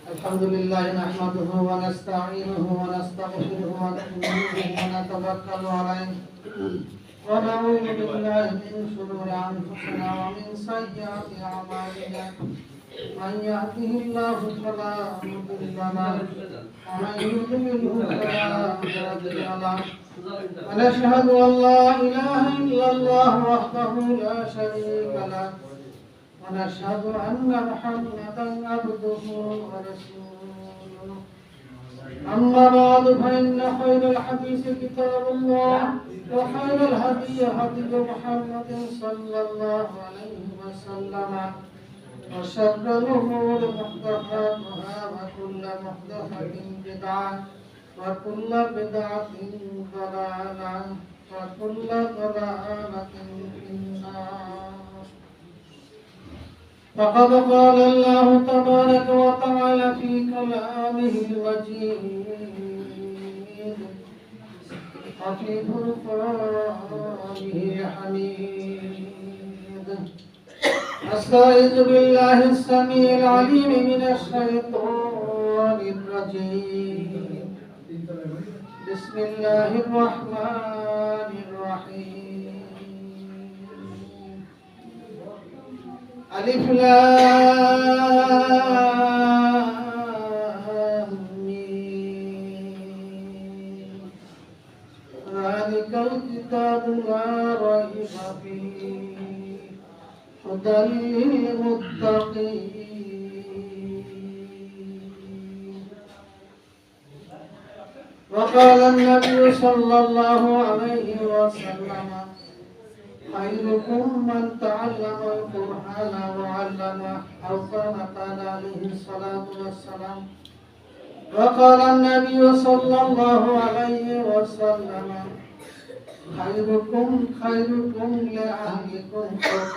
আলহামদুলিল্লাহ নাহমাদুহু ওয়া নাস্তাঈনুহু ওয়া নাস্তাগফিরুহু ওয়া নু'মিनु বিহি ওয়া নাতাওয়াক্কালু আলাইহি ওয়া নাউযু বিল্লাহি মিন শুরুরি আনফুসিনা ওয়া মিন সাইয়্যাতি আ'মালিনা মান ইয়াহদিহিল্লাহু ফালা মুদিল্লা লাহু ওয়া মান يضلل فلا هادي له ونشهد أن لا إله إلا الله وحده لا شريك له ونشهد أن محمدا عبده ورسوله أما بعد فإن خير الحديث كتاب الله وخير الهدي هدي محمد صلى الله عليه وسلم وشر الأمور محدثاتها وكل محدثة بدعة وكل بدعة ضلالة وكل ضلالة في النار. فقد قال الله تبارك وتعالى في كلامه المجيد وفي فرقانه الحميد. أستعيذ بالله السميع العليم من الشيطان الرجيم. بسم الله الرحمن الرحيم. ألف لام ميم. ذلك الكتاب لا ريب فيه هدى للمتقين. وقال النبي صلى الله عليه وسلم خيركم من تعلم القرآن وعلمه أو كما قال عليه الصلاة والسلام. وقال النبي صلى الله عليه وسلم خيركم لأهلكم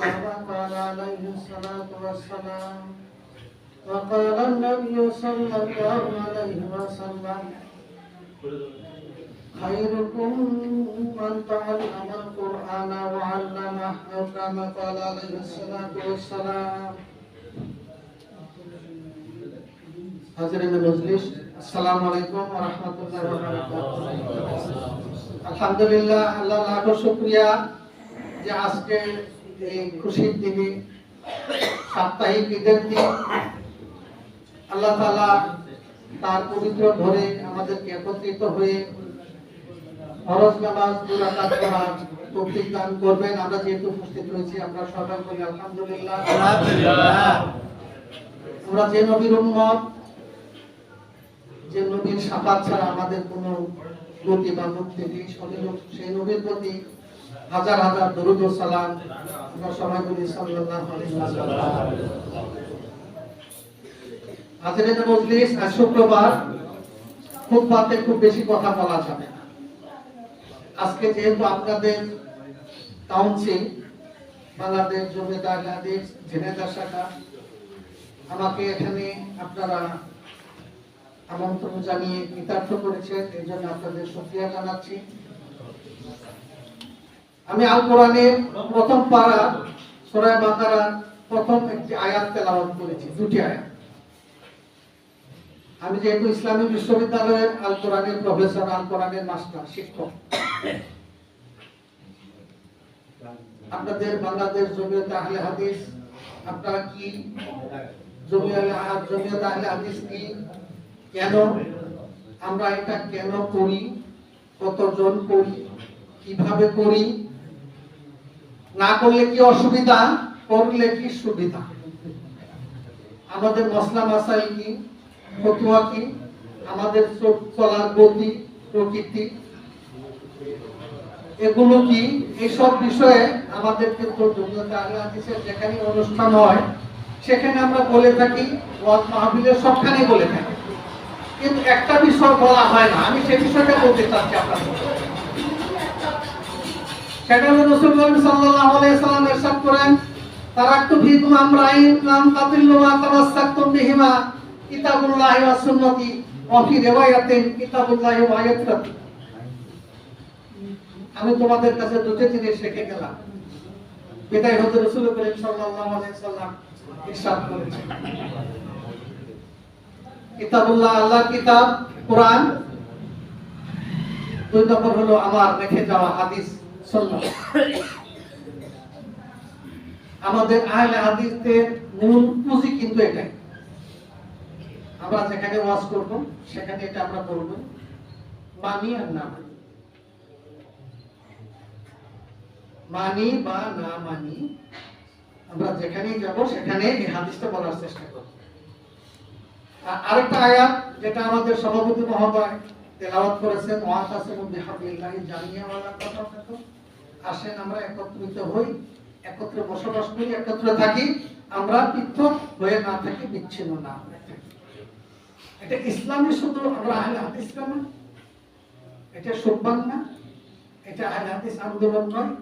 كما قال عليه الصلاة والسلام. وقال النبي صلى الله عليه وسلم خيركم من تعلم القرآن وعلمه أو كما قال عليه الصلاة والسلام. হাজিরিন মজলিস, আসসালামু আলাইকুম ওয়া রাহমাতুল্লাহি ওয়া বারাকাতুহু। আলহামদুলিল্লাহ, আল্লাহ লাখো শুকরিয়া যে আজকে এই খুশির দিনে, সাপ্তাহিক ঈদের দিন, আল্লাহ তাআলা তার পবিত্র ঘরে আমাদেরকে একত্রিত হয়ে ফরজ নামাজ 2 রাকাত পড়ার তৌফিক দান করবেন। আমরা যেহেতু উপস্থিত হয়েছি, আমরা সবাই বলি আলহামদুলিল্লাহ। আমরা যে নবীর উম্মত, যে নবীর শাফাত ছাড়া আমাদের কোনো গতি বা মুক্তি নেই, সেই নবীর প্রতি হাজার হাজার দরুদ ও সালাম আমরা সবাই বলি সাল্লাল্লাহু আলাইহি ওয়াসাল্লাম। হাজিরিন মজলিস, আজ শুক্রবার, খুতবাতে খুব বেশি কথা বলা যাবে না। আজকে যেহেতু আপনাদের কাউন্সিল বাংলাদেশ জমিয়ত আহলে হাদিস ঝিনাইদহ শাখা আমাকে এখানে আপনারা আমন্ত্রণ জানিয়ে কৃতার্থ করেছেন, এই জন্য আপনাদের শুকরিয়া জানাচ্ছি। আমি আল কোরআনের প্রথম পারা সূরা বাকারার প্রথম একটি আয়াত তেলাওয়াত করেছি, 2টি আয়াত। আমি যেহেতু ইসলামী বিশ্ববিদ্যালয়ের আল কোরআনের প্রফেসর, আল কোরআনের মাস্টার, শিক্ষক, আপনাদের বাংলাদেশ জমিয়ত আহলে হাদিস, আপনারা কি জমিয়ত আহলে হাদিস কি, কেন আমরা এটা কেন করি, কতজন করি, কিভাবে করি, না করলে কি অসুবিধা, করলে কি সুবিধা, আমাদের মসলা মাসাইল কি, ফতোয়া কি, আমাদের চলার গতি প্রকৃতি এগুলো কি, এইসব বিষয়ে আমাদের কিন্তু জমিয়ত আহলে হাদিসের যেখানে অনুষ্ঠান হয় সেখানে আমরা বলে থাকি, ওয়াজ মাহফিলের সবখানে বলে থাকি, কিন্তু একটা বিষয় বলা হয় না। আমি সেই বিষয়টা বলতে চাচ্ছি আপনাদের। সেটা হলো রাসূলুল্লাহ সাল্লাল্লাহু আলাইহি ওয়াসাল্লাম ইরশাদ করেন, তারাকতু ফীকুম আমরাইন লাম তাদিল্লু মা তামাসসাকতুম বিহিমা কিতাবুল্লাহি ওয়া সুন্নতি ওয়া ফি রিওয়ায়াতিন কিতাবুল্লাহি ওয়া আয়াতুল্লাহ। আমি তোমাদের কাছে দুটো জিনিস রেখে গেলাম, বিদায় হতে রাসূল করিম সাল্লাল্লাহু আলাইহি ওয়াসাল্লাম ইরশাদ করেছেন, কিতাবুল্লাহ, আল্লাহর কিতাব কোরআন, দুই নম্বর হলো আমার রেখে যাওয়া হাদিস সুন্নাহ। আমাদের আহলে হাদিসদের মূল পুঁজি কিন্তু এটাই। আমরা যেখানে ওয়াজ করব সেখানে এটা আমরা বলবো, মানি আর না মানি, মানি বা না মানি, আমরা যেখানেই যাব সেখানে এই হাদিসটা বলার চেষ্টা করব। আরেকটা আয়াত যেটা আমাদের সভাপতি মহোদয় তেলাওয়াত করেছেন, ওয়াতাসিমু বিহাবলিল্লাহি জামিআন ওয়ালা তাফাররাকু, আসেন আমরা একত্রিত হই, একত্রে বসবাস করি, একত্রে থাকি, আমরা পৃথক হয়ে না থাকি, বিচ্ছিন্ন না হয়ে থাকি। এটা ইসলামী শুধু আমরা আহলে হাদিস না, এটা সুবহান না, এটা আহলে হাদিস আন্দোলন নয়,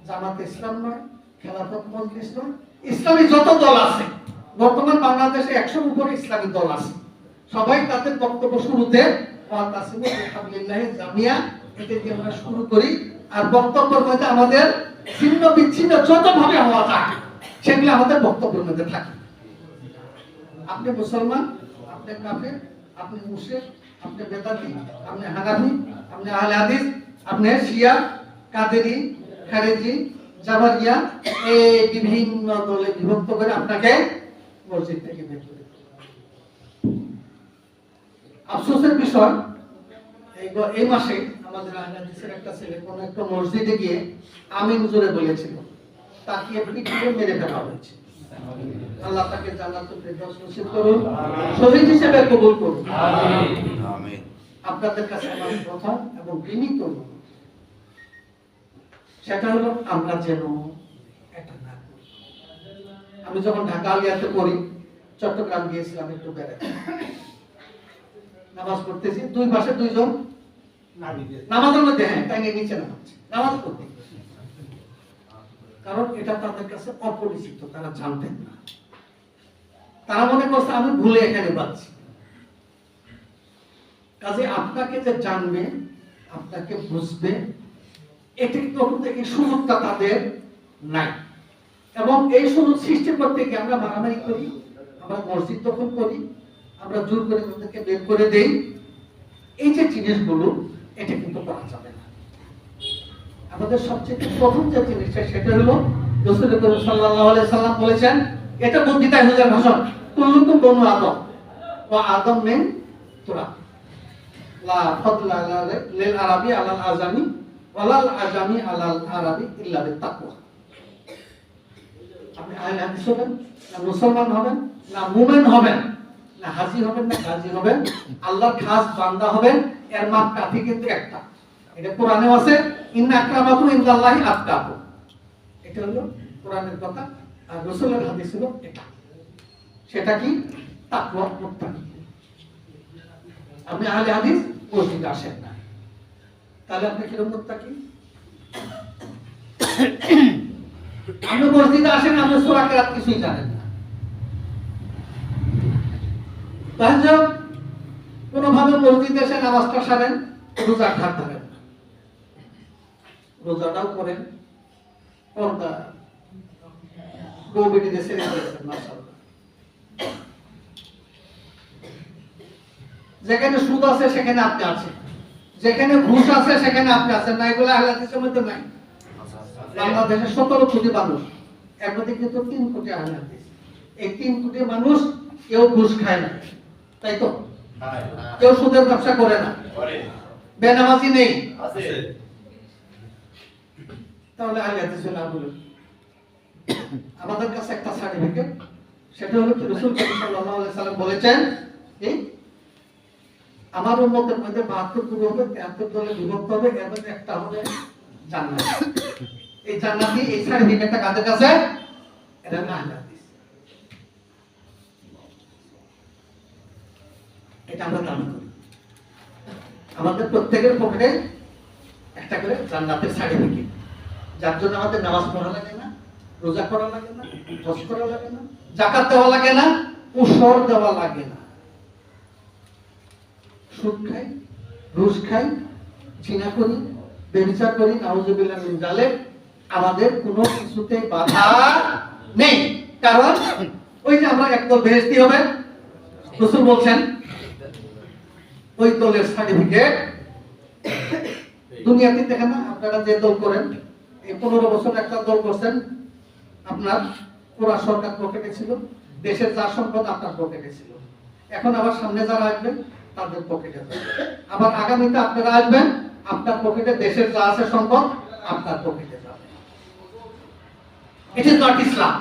জামাত ইসলাম নয়, খেলাফত মজলিস নয়, ইসলামী যত দল আছে বর্তমান বাংলাদেশে 100 উপরে ইসলামী দল আছে, সবাই তাদের বক্তব্য শুরুতে ওয়াতাসিমু বিহাবলিল্লাহি জামিআন এটা দিয়ে আমরা শুরু করি। আর বক্তব্যের মধ্যে আমাদের ছিন্ন বিচ্ছিন্ন যত ভাবে হওয়া যায় সেগুলো আমাদের বক্তব্যের মধ্যে থাকে। আপনি মুসলমান, আপনি কাফের, আপনি মুশরিক, আপনি বেদাতি, আপনি হানাফি, আপনি আহলে হাদিস, আপনি শিয়া, কাদেরি, খারেজি, জাবারিয়া, এই বিভিন্ন দলে বিভক্ত করে আপনাকে মসজিদ থেকে বের করে দিল। আফসোসের বিষয়, এই মাসে আমাদের আহলে হাদিসের একটা ছেলে কোন একটা মসজিদে গিয়ে আমিন জোরে বলেছিল, তাকে পিটিয়ে মেরে ফেলা হয়েছে। আল্লাহ তাকে জান্নাতুল ফেরদাউস নসিব করুন, শহীদ হিসেবে কবুল করুন। আমিন। আপনাদের কাছে আমার প্রথম এবং বিনীত অনুরোধ, সেটা হলো আমরা যেন এটা না করি। আমি যখন ঢাকা আলিয়াতে পড়ি, চট্টগ্রাম গিয়েছিলাম একটু বেড়াতে, নামাজ পড়তেছি, দুই পাশে দুইজন নামাজের মধ্যে তাই নিচে নামাজ পড়তে, কারণ এটা তাদের কাছে অপরিচিত, তারা জানতেন না, তারা মনে করছে আমি ভুলে এখানে পাচ্ছি। কাজে আপনাকে যে জানবে, আপনাকে বুঝবে, এটি তখন থেকে সুযোগটা তাদের নাই। এবং এই সুযোগ সৃষ্টি করতে গিয়ে আমরা মারামারি করি, আমরা মসজিদ দখল করি, আমরা জোর করে তাদেরকে বের করে দেই। এই যে জিনিসগুলো, এটা কিন্তু করা যাবে না। আমাদের সবচেয়ে প্রথম যে জিনিসটা সেটা হলো রাসূল সাল্লাল্লাহু আলাইহি সাল্লাম বলেছেন, এটা বন্দিতা হুজুর ভাষণ, কুল্লুকুম বনু আদম ওয়া আদম মিন তুরাব, লা ফাদলা লিল আরাবি আলাল আজামি ওয়ালাল আজামি আলাল আরাবি ইল্লা বিত্তাকওয়া। আপনি আহলে হাদিস হবেন না, মুসলমান হবেন না, মুমিন হবেন না, হাজী হবেন না গাজী হবেন, আল্লাহর খাস বান্দা হবেন, এর মাপকাঠি কিন্তু একটা। এটা কোরআনেও আছে, ইন্না আকরামাকুম ইনদাল্লাহি আতকাকুম, এটা হলো কোরআনের কথা। আর রাসূলের হাদিস হলো এটা, সেটা কি? তাকওয়া, মুত্তাকি। আপনি আহলে হাদিস মসজিদে আসেন না, তাহলে আপনি কিরকম মুত্তাকি? আপনি মসজিদে আসেন, আপনি সূরা কিরাত কিছুই জানেন না, তাহজ্জুদ কোনোভাবে মসজিদে এসে নামাজটা সারেন, রোজা ধার ধরেন না, রোজাটাও করেন, পর্দা বউ-বেটি দেশে রেখেছেন, মাশাআল্লাহ। যেখানে সুদ আছে সেখানে আপনি আছেন, যেখানে ঘুষ আছে সেখানে আপনি আছেন না, এগুলো আহলে হাদিসের মধ্যে নাই। বাংলাদেশে 17 কোটি মানুষ, এর মধ্যে কিন্তু 3 কোটি আহলে হাদিস। এই 3 কোটি মানুষ কেউ ঘুষ খায় না, তাই তো? কেউ সুদের ব্যবসা করে না, বেনামাজি নেই, তাহলে আহলে হাদিস হলো বলুন। আমাদের কাছে একটা সার্টিফিকেট, সেটা হলো রাসূল সাল্লাল্লাহু আলাইহি সাল্লাম বলেছেন, আমার উম্মতের মধ্যে 72 গ্রুপ হবে, 73 দলে বিভক্ত হবে, এর মধ্যে একটা হবে জান্নাত। এই জান্নাতি, এই সার্টিফিকেটটা কাদের কাছে? এটা না আহলে হাদিস। এটা আমরা দাবি করি, আমাদের প্রত্যেকের পকেটে একটা করে জান্নাতের সার্টিফিকেট, যার জন্য আমাদের নামাজ পড়া লাগে না, রোজা করা লাগে না, হজ করা লাগে না, যাকাত দেওয়া লাগে না, উসর দেওয়া লাগে না। সুদ খাই, ঘুষ খাই, জিনা করি, ব্যভিচার করি, নাউজুবিল্লাহ মিন যালিক, আমাদের কোনো কিছু কিছুতে বাধা নেই। কারণ ওই যে আমরা একদল বেহেশতি হবে, রাসূল বলছেন ওই দলের সার্টিফিকেট দুনিয়াতে দেখেন না। আপনারা যে দল করেন, এই 15 বছর একটা দল করছেন, আপনার পুরা সরকার পকেটে ছিল, দেশের যা সম্পদ আপনার পকেটে ছিল। এখন আবার সামনে যারা আসবেন তাদের পকেটে যাবে, আবার আগামীতে আপনারা আসবেন, আপনার পকেটে দেশের যা আছে সম্পদ আপনার পকেটে যাবে। ইট ইজ নট ইসলাম,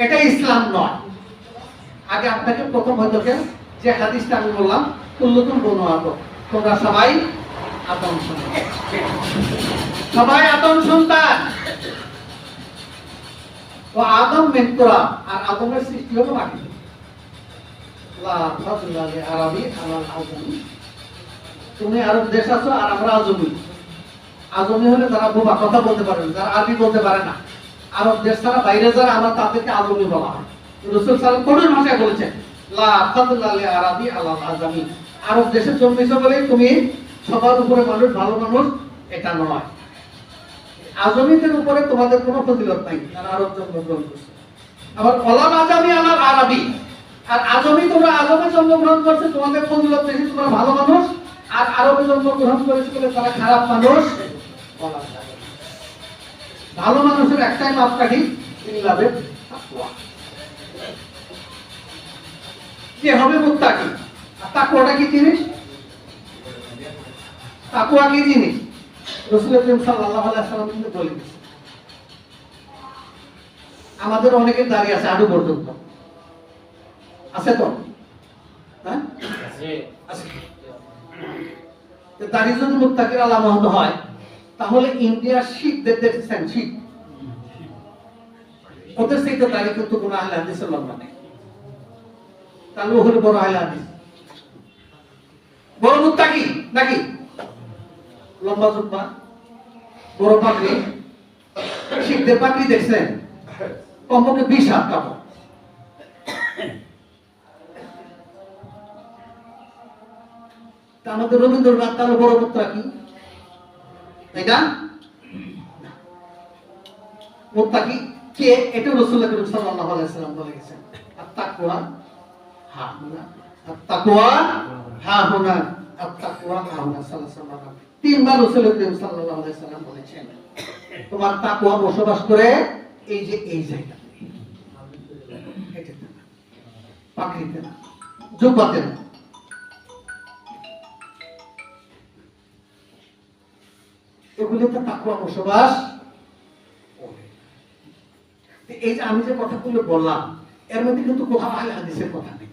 এটা ইসলাম নয়। আগে আপনাকে প্রথম হয়তো যে হাদিসটা আমি বললাম, কুল্লুকুম বনু আদম, তোমরা সবাই আদম সন্তান, সবাই আদম সন্তান। তো আদম মেন্টরা, আর আদমের সৃষ্টি হলো মাটি। লা ফাযলা লি আরাবি আলাল আজমি, তুমি আরব দেশ আছো আর আমরা আজমি। আজমি হলে যারা বোবা, কথা বলতে পারে না, যারা আরবি বলতে পারে না, আরব দেশ ছাড়া বাইরে যারা, আমরা তাদেরকে আজমি বলা হয়। রাসূল সাল্লাল্লাহু আলাইহি ওয়াসাল্লাম কোন ভাষায় বলেছেন লা ফাযলা লি আরাবি আলাল আজমি, আরব দেশে জন্মেছো বলে তুমি সবার উপরে মানুষ, ভালো মানুষ, এটা নয়। আজমিদের উপরে তোমাদের কোনো ফজিলত নাই, তারা আরব জন্মগ্রহণ করছে। আবার ওলাল আজমি আলাল আরাবি, আর আজমি তোমরা আজমে জন্মগ্রহণ করছে, তোমাদের ফজিলত বেশি, তোমরা ভালো মানুষ। আর আরবে জন্মগ্রহণ করেছে বলে তারা খারাপ মানুষ। ভালো মানুষের একটাই মাপকাঠি, ইল্লাবে তাকওয়া, যে হবে মুত্তাকি। আর তাকওয়াটা কি জিনিস? তাকওয়া কি জিনিস? রাসূল করিম সাল্লাল্লাহু আলাইহি ওয়াসাল্লাম কিন্তু বলে দিয়েছেন। আমাদের অনেকের দাড়ি আছে আড়ু পর্যন্ত, আছে তো? হ্যাঁ আছে। দাড়ি যদি মুত্তাকির আলামত হয়, তাহলে ইন্ডিয়ার শিখদের দেখছেন, শিখ ওদের সেই দাড়ি কিন্তু কোন আহলে হাদিসের লম্বা নেই। তাহলে ও হলো বড় আহলে হাদিস, বড় মুত্তাকি নাকি? লম্বা জুব্বা, বড় পাগড়ি। শিখদের পাগড়ি দেখছেন কমপক্ষে 20 হাত কাপড়। আমাদের রবীন্দ্রনাথ তার বড় মুত্তাকি, তাই না? মুত্তাকি কে? এটা রাসূলুল্লাহ সাল্লাল্লাহু আলাইহি ওয়াসাল্লাম বলে গেছেন, আত-তাকওয়া হাহুনা, আত-তাকওয়া হাহুনা, আত-তাকওয়া হাহুনা। সাল্লাল্লাহু আলাইহি তিনবার রাসূলুল্লাহ সাল্লাল্লাহু আলাইহি ওয়াসাল্লাম বলেছেন তোমার তাকওয়া বসবাস করে এই যে এই জায়গাতে, এটাতে না, পাগড়িতে না, জুব্বাতে না। এগুলোতে তাকওয়া বসবাস করে। এই যে আমি যে কথাগুলো বললাম, এর মধ্যে কিন্তু কোথাও আহলে হাদিসের কথা নেই।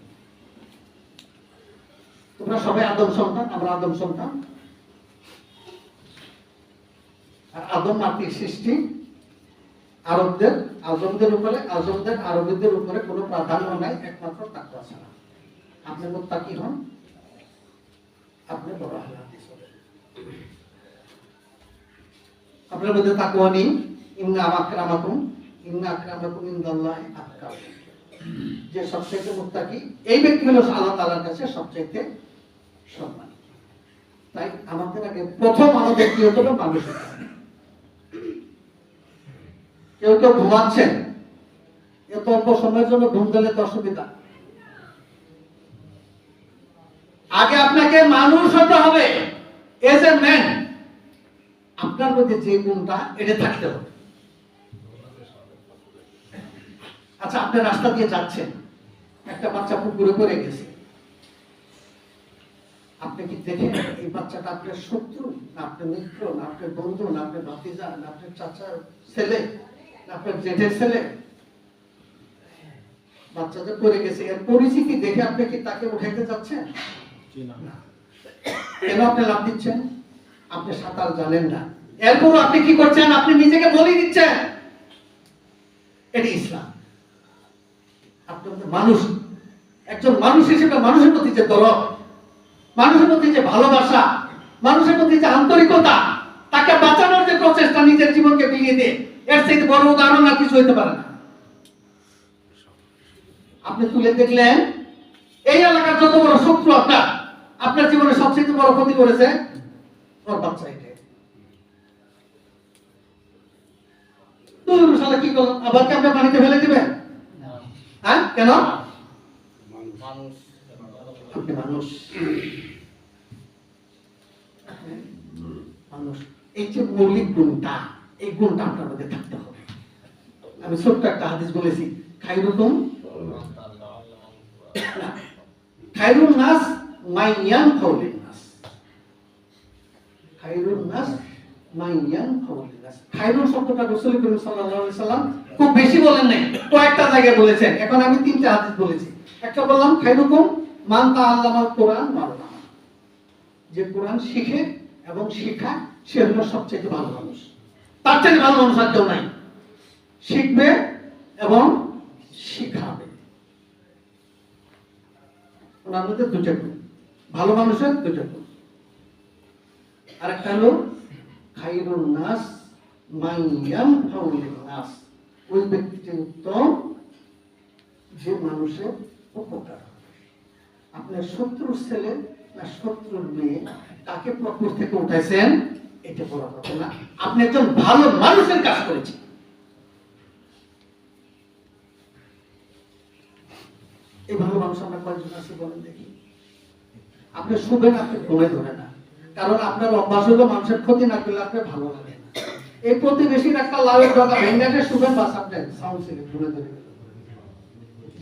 তোমরা সবাই আদম সন্তান, আমরা আদম সন্তান। আর আদম মাতৃক সৃষ্টি, আরবদের, আজমদের উপরে, আজমদের আরবীদের উপরে কোনো প্রাধান্য নাই, একমাত্র তাকওয়া ছাড়া। আপনি মুত্তাকি হন, আপনি বড় আহলে হাদিস হবেন। আপনার মধ্যে তাকওয়া নেই, ইন্না আক্রামাকুম ইনদাল্লাহি আতকাকুম, যে সবচেয়ে মুত্তাকি এই ব্যক্তি হলো আল্লাহ তাআলার কাছে সবচেয়ে সম্মানিত। তাই আমাদের আগে প্রথম আমাদের কি হতে হবে? মানুষের। কেউ কেউ ঘুমাচ্ছেন, এত অল্প সময়ের জন্য ঘুম দিলে তো অসুবিধা। আগে আপনাকে মানুষ হতে হবে, এজ এ ম্যান। আপনার মধ্যে যে গুণটা, এটা থাকতে হবে। আচ্ছা, আপনি রাস্তা দিয়ে যাচ্ছেন, একটা বাচ্চা পুকুরে পড়ে গেছে, আপনি কি দেখেন এই বাচ্চাটা আপনার শত্রু না আপনার মিত্র না আপনার বন্ধু না আপনার ভাতিজা না আপনার চাচার ছেলে না আপনার জেঠের ছেলে? বাচ্চাটা পড়ে গেছে, এর পরিচিতি দেখে আপনি কি তাকে উঠাইতে যাচ্ছেন? কেন আপনি লাভ দিচ্ছেন? আপনি সাঁতার জানেন না, এরপরও আপনি কি করছেন? আপনি নিজেকে বলি দিচ্ছেন। এটি ইসলাম। আপনি মানুষ, একজন মানুষ হিসেবে মানুষের প্রতি যে দরদ, মানুষের প্রতি যে ভালোবাসা, মানুষের প্রতি যে আন্তরিকতা, তাকে বাঁচানোর যে প্রচেষ্টা, নিজের জীবনকে বিলিয়ে দিয়ে, এর থেকে বড় উদাহরণ আর কিছু হইতে পারে না। আপনি তুলে দেখলেন এই এলাকার যত বড় শত্রু আপনার, আপনার জীবনে সবচেয়ে বড় ক্ষতি করেছে ওর বাচ্চা। এটা তোর শালা কি করলো, আবার কি আপনি পানিতে ফেলে দিবেন? হ্যাঁ, কেন? আপনি মানুষ। মানুষ, এই যে মৌলিক গুণটা, এই গুণটা আপনার মধ্যে থাকতে হবে। আমি ছোট্ট একটা হাদিস বলেছি, খায়রুকুম খায়রুন নাস মাইয়ান কাউলিন নাস, খায়রুন নাস মাইয়ান কাউলিন নাস। খায়রুন শব্দটা রাসূল করিম সাল্লাল্লাহু আলাইহি সাল্লাম খুব বেশি বলেন নাই, কয়েকটা জায়গায় বলেছেন। এখন আমি তিনটা হাদিস বলেছি। একটা বললাম খায়রুকুম মান তাআল্লামাল কোরআন ওয়া আল্লামা, যে কোরআন শিখে এবং শেখায় সে হলো সবচেয়ে ভালো মানুষ। তার থেকে ভালো মানুষ আর কেউ নাই। শিখবে এবং শিখাবে, ওনার মধ্যে দুটো গুণ, ভালো মানুষের দুটো গুণ। আর একটা হলো খায়রুন নাস মাইয়ান ফাউলিন নাস, ওই ব্যক্তিটি উত্তম যে মানুষের উপকার। আপনার শত্রুর ছেলে না শত্রুর মেয়ে তাকে প্রকৃতি থেকে উঠাইছেন, এটা বড় কথা না। আপনি একজন ভালো মানুষের কাজ করেছেন। এই ভালো মানুষ আমরা কয়েকজন আছি বলেন দেখি? আপনি শুবেন, আপনি ঘুমে ধরে না, কারণ আপনার অভ্যাস হলো মানুষের ক্ষতি না করলে আপনার ভালো লাগে না। এই প্রতিবেশীর একটা লাউয়ের ডগা ভেঙে শুবেন, বাস আপনার সাউন্ড ছেলে ঘুরে ধরে।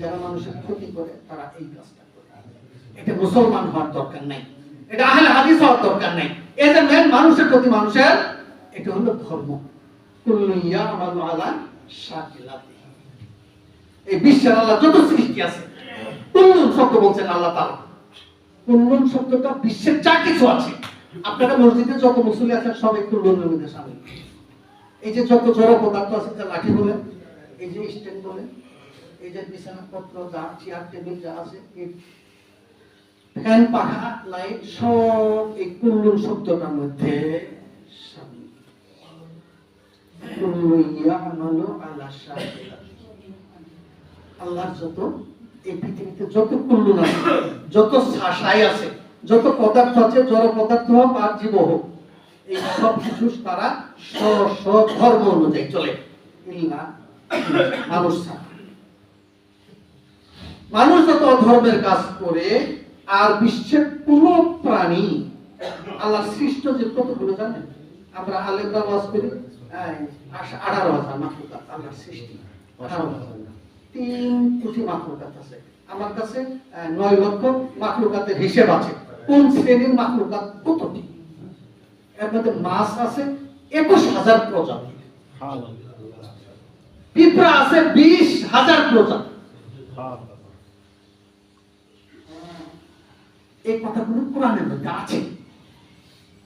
যারা মানুষের ক্ষতি করে তারা এই কাজটা করে। এটা মুসলমান হওয়ার দরকার নাই, এটা আহলে হাদিস হওয়ার দরকার নাই। এটা মেন মানুষের প্রতি মানুষের, এটা হলো ধর্ম। কুল্লু ইয়ামালু আলা শাকিলাতিহি। এই বিশ্বের আল্লাহ যত সৃষ্টি আছে, কুল্লুন শব্দ বলছেন আল্লাহ তাআলা। কুল্লুন শব্দটা বিশ্বের যা কিছু আছে, আপনারা মসজিদে যত মুসল্লি আছেন সবাই কুল্লুনের মধ্যে শামিল। এই যে যত জড় পদার্থ আছে, যা লাঠি বলেন, এই যে স্ট্যান্ড বলেন, এই যে বিছানাপত্র যা চেয়ার টেবিল যা আছে, ফ্যান পাখা লাইট সব এই কুল্লুন শব্দটার মধ্যে শামিল। কুল্লু ইয়ামালু আলা শাকিলাতিহি। আল্লাহর যত এই পৃথিবীতে যত কুল্লুন আছে, যত ছাই আছে, যত পদার্থ আছে, জড় পদার্থ হোক আর জীব হোক, এই সব কিছু তারা ধর্ম অনুযায়ী চলে। ইল্লা মানুষ ছাড়া। মানুষ যত ধর্মের কাজ করে, আর বিশ্বের কোন প্রাণী, আল্লাহ সৃষ্ট যে কতগুলো জানেন? আমরা আলেমরা ওয়াজ করি 18,000 মাখলুকাত আল্লাহর সৃষ্টি। 18,000 3 কোটি মাখলুকাত আছে। আমার কাছে 9 লক্ষ মাখলুকাতের হিসেব আছে। কোন শ্রেণীর মাখলুকাত কতটি? এর মধ্যে মাছ আছে 21,000 প্রজাতি, পিঁপড়া আছে 20,000 প্রজাতি। এই কথাগুলো কোরআনের মধ্যে আছে।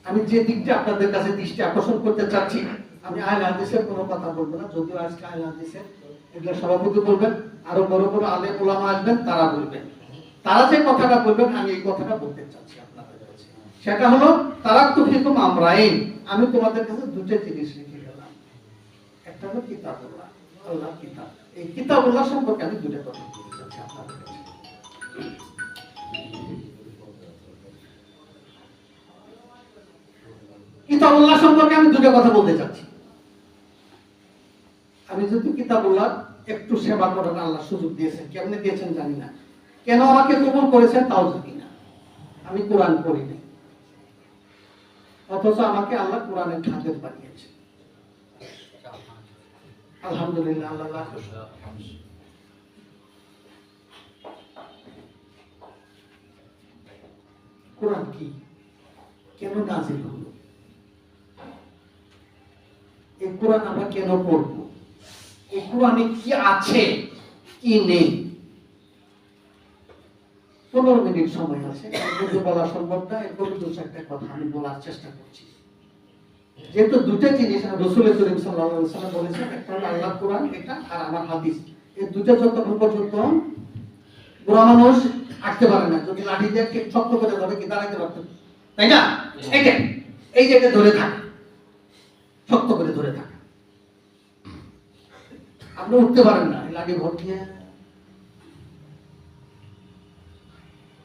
আমি যে দিকটা আপনাদের কাছে দৃষ্টি আকর্ষণ করতে চাচ্ছি, আমি আহলে হাদিসের কোনো কথা বলবো না, যদিও আজকে আহলে হাদিসের এগুলো সভাপতি বলবেন, আরো বড় বড় আলেম ওলামা আসবেন, তারা বলবেন। তারা যে কথাটা বলবেন আমি এই কথাটা বলতে চাচ্ছি আপনাদের কাছে। সেটা হলো তারাক্তু ফিকুম আমরাইন, আমি তোমাদের কাছে দুটো জিনিস লিখে গেলাম। একটা হলো কিতাবুল্লাহ, আল্লাহর কিতাব। এই কিতাবুল্লাহ সম্পর্কে আমি দুটো কথা বলতে চাচ্ছি আপনাদের কাছে। কিতাবুল্লাহ সম্পর্কে আমি দুটো কথা বলতে চাচ্ছি। আমি যদি কিতাবুল্লাহ একটু সেবা করার আল্লাহ সুযোগ দিয়েছেন, কেমনে দিয়েছেন জানি না, কেন আমাকে কবুল করেছেন তাও জানি না। আমি কোরআন পড়ি নাই, অথচ আমাকে আল্লাহ কোরআনের খাদেম বানিয়েছে। আলহামদুলিল্লাহ, আল্লাহ। কোরআন কি, কেন নাজিল হলো, এই কোরআন আমরা কেন পড়ব, এই কোরআনে কি আছে কি নেই। 15 মিনিট সময় আছে, যদি বলা সম্ভব না, এরপর 2-4টা কথা আমি বলার চেষ্টা করছি। যেহেতু দুটো জিনিস রাসূল করিম সাল্লাল্লাহু আলাইহি ওয়াসাল্লাম বলেছেন, একটা হলো আল্লাহর কোরআন, এটা আর আমার হাদিস। এই দুটো যতক্ষণ পর্যন্ত বুড়া মানুষ আটতে পারে না, যদি লাঠি দিয়ে শক্ত করে ধরে কি দাঁড়াইতে পারতেন, তাই না? এই যে এটা ধরে থাকে, শক্ত করে ধরে থাকে, আপনি উঠতে পারেন না, লাঠি ভর দিয়ে।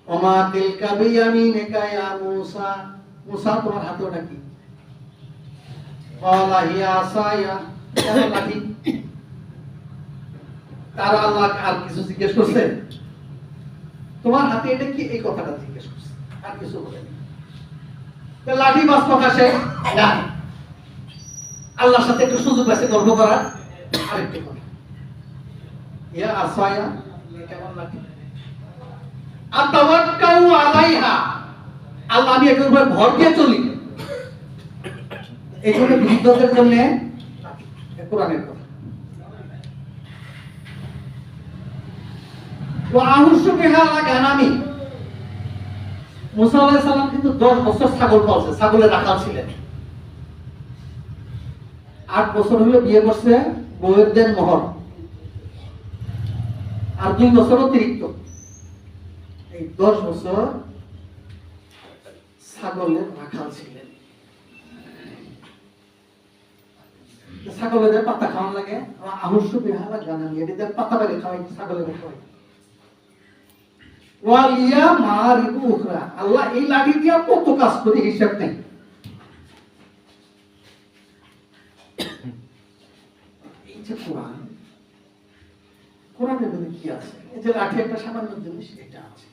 ওমা তিলকা বিয়ামিনিকা ইয়া মূসা, মূসা তোমার হাতে ওটা কি? ক্বালা হিয়া আসায়া, এটা লাঠি। তারা আল্লাহ আর কিছু জিজ্ঞেস করছে? তোমার হাতে এটা কি, এই কথাটা জিজ্ঞেস করছে, আর কিছু বলেনি। লাঠি বাস প্রকাশে না, আল্লাহর সাথে একটু সুযোগ আছে গর্ব করার। আরেকটি কথা, ইয়া আসায়া, কেমন লাঠি, আতাওয়াক্কাউ আলাইহা, আল্লাহ আমি এটার উপর ভর দিয়ে চলি। এই জন্য বিশুদ্ধদের জন্য কোরআনের কথা। মুসা আলাইহিস সালাম কিন্তু 10 বছর ছাগল পালছে, ছাগলের রাখাল ছিলেন। 8 বছর হলো বিয়ে করছে, বউয়ের দেন মোহর, আর 2 বছর অতিরিক্ত। এই 10 বছর ছাগলের রাখাল ছিলেন। ছাগলের পাতা খাওয়ান লাগে, আহস্য বেহালা গানামি, এদের পাতা বাড়ি খাওয়াই, ছাগলের খাওয়াই। ওয়ালিয়া মারিবু উখরা, আল্লাহ এই লাঠি দিয়া কত কাজ করে হিসাব নেই। এই যে কোরআন, কোরআনের মধ্যে কি আছে? এই যে লাঠি একটা সামান্য জিনিস, এটা আছে।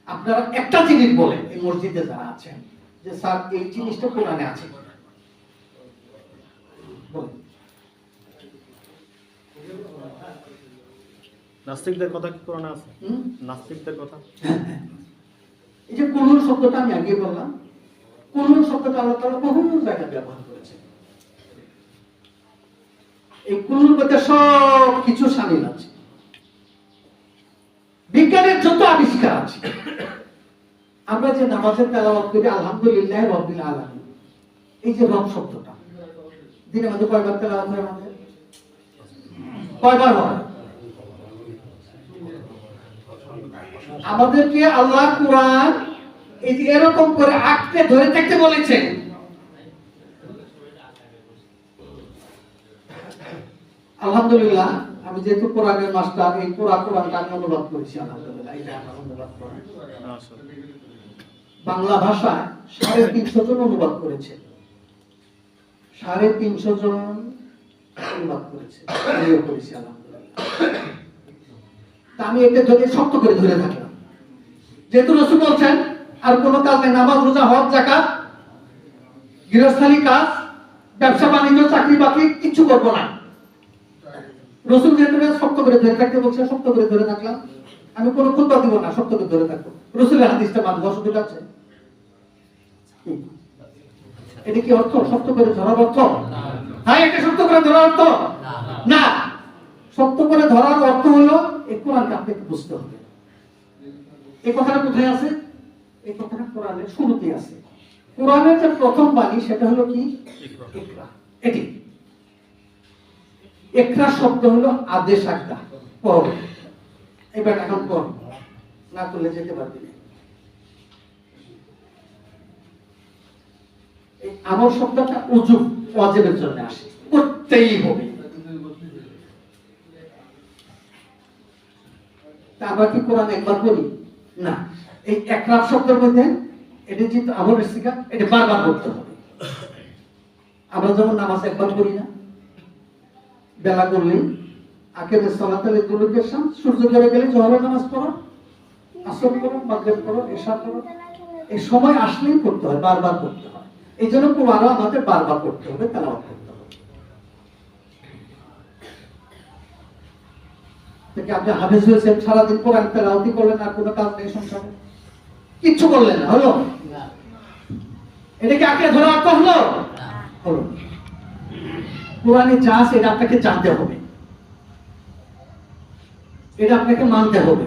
আপনারা একটা জিনিস বলেন এই মসজিদে যারা আছেন যে স্যার এই জিনিসটা কোরআনে আছে, নাস্তিকদের কথা কি কোরআনে আছে? নাস্তিকদের কথা, এই যে কুলুল শব্দটা আমি আগে বললাম, কুলুল শব্দটা আল্লাহ তাআলা বহু জায়গায় ব্যবহার করেছেন। এই কুলুল বলতে সব কিছু শামিল আছে, বিজ্ঞানের যত আবিষ্কার আছে। আমরা যে নামাজের তেলাওয়াত করি আলহামদুলিল্লাহ রাব্বিল আলামিন, এই যে রব শব্দটা দিনের মধ্যে কয়বার তেলাওয়াত হয়? আমাদের কয়বার হয়? আমাদেরকে আল্লাহ কোরআন এই যে এরকম করে আঁকড়ে ধরে থাকতে বলেছেন। আলহামদুলিল্লাহ, আমি যেহেতু কোরআনের মাস্টার, এই কোরআনটা আমি অনুবাদ করেছি। আলহামদুলিল্লাহ, এটা আমার অনুবাদ করা বাংলা ভাষায় 350 জন অনুবাদ করেছে, 350 জন অনুবাদ করেছে, আমিও করেছি আলহামদুলিল্লাহ। তা আমি এটা ধরে শক্ত করে ধরে থাকলাম, যেহেতু রাসূল বলছেন আর কোনো কাজ নেই, নামাজ রোজা হজ যাকাত গৃহস্থালী কাজ ব্যবসা বাণিজ্য চাকরি বাকরি কিছু করবো না। রাসূল যেহেতু শক্ত করে ধরে থাকতে বলছে, শক্ত করে ধরে থাকলাম। আমি কোনো খুতবা দিব না, শক্ত করে ধরে থাকবো। রাসূলের হাদিসটা মানব, অসুবিধা আছে? এটা কি অর্থ শক্ত করে ধরার অর্থ? হ্যাঁ, এটা শক্ত করে ধরার অর্থ না। শক্ত করে ধরার অর্থ হলো এই কোরআনকে আপনাকে বুঝতে হবে। এই কথাটা কোথায় আছে? এই কথাটা কোরআনের শুরুতে আছে। কোরআনের যে প্রথম বাণী সেটা হলো কি? ইকরা। এটি ইকরা শব্দ হলো আদেশ, আজ্ঞা, পড়ো। এবার এখন পড়ো, না করলে যেতে পারবি না। এই আমর শব্দটা উজুব, ওয়াজিবের জন্য আসে, করতেই হবে। তা আমরা কি কোরআন একবার পড়ি না? এই একরাব শব্দের মধ্যে এটা যেহেতু আমরের শিখা, এটা বারবার করতে হবে। আমরা যেমন নামাজ একবার পড়ি না, বেলা করলেই আখিরের সালাতে দুলুকের শামস, সূর্য ধরে গেলে জোহরের নামাজ পড়ো, আসর পড়ো, মাগরিব পড়ো, ইশা পড়ো। এই সময় আসলেই করতে হয়, বারবার করতে হয়। এই জন্য কোরআনও আমাদের বারবার করতে হবে, তেলাওয়াত করতে হবে। থেকে আপনি হাফেজ হয়েছেন, সারাদিন কোরআন তেলাওয়াতই করলেন, আর কোনো কাজ নেই সংসারে, কিচ্ছু করলেন না, হলো? এটা কি আঁকড়ে ধরা অর্থ হলো? হলো। কোরআনে যা আছে এটা আপনাকে জানতে হবে, এটা আপনাকে মানতে হবে।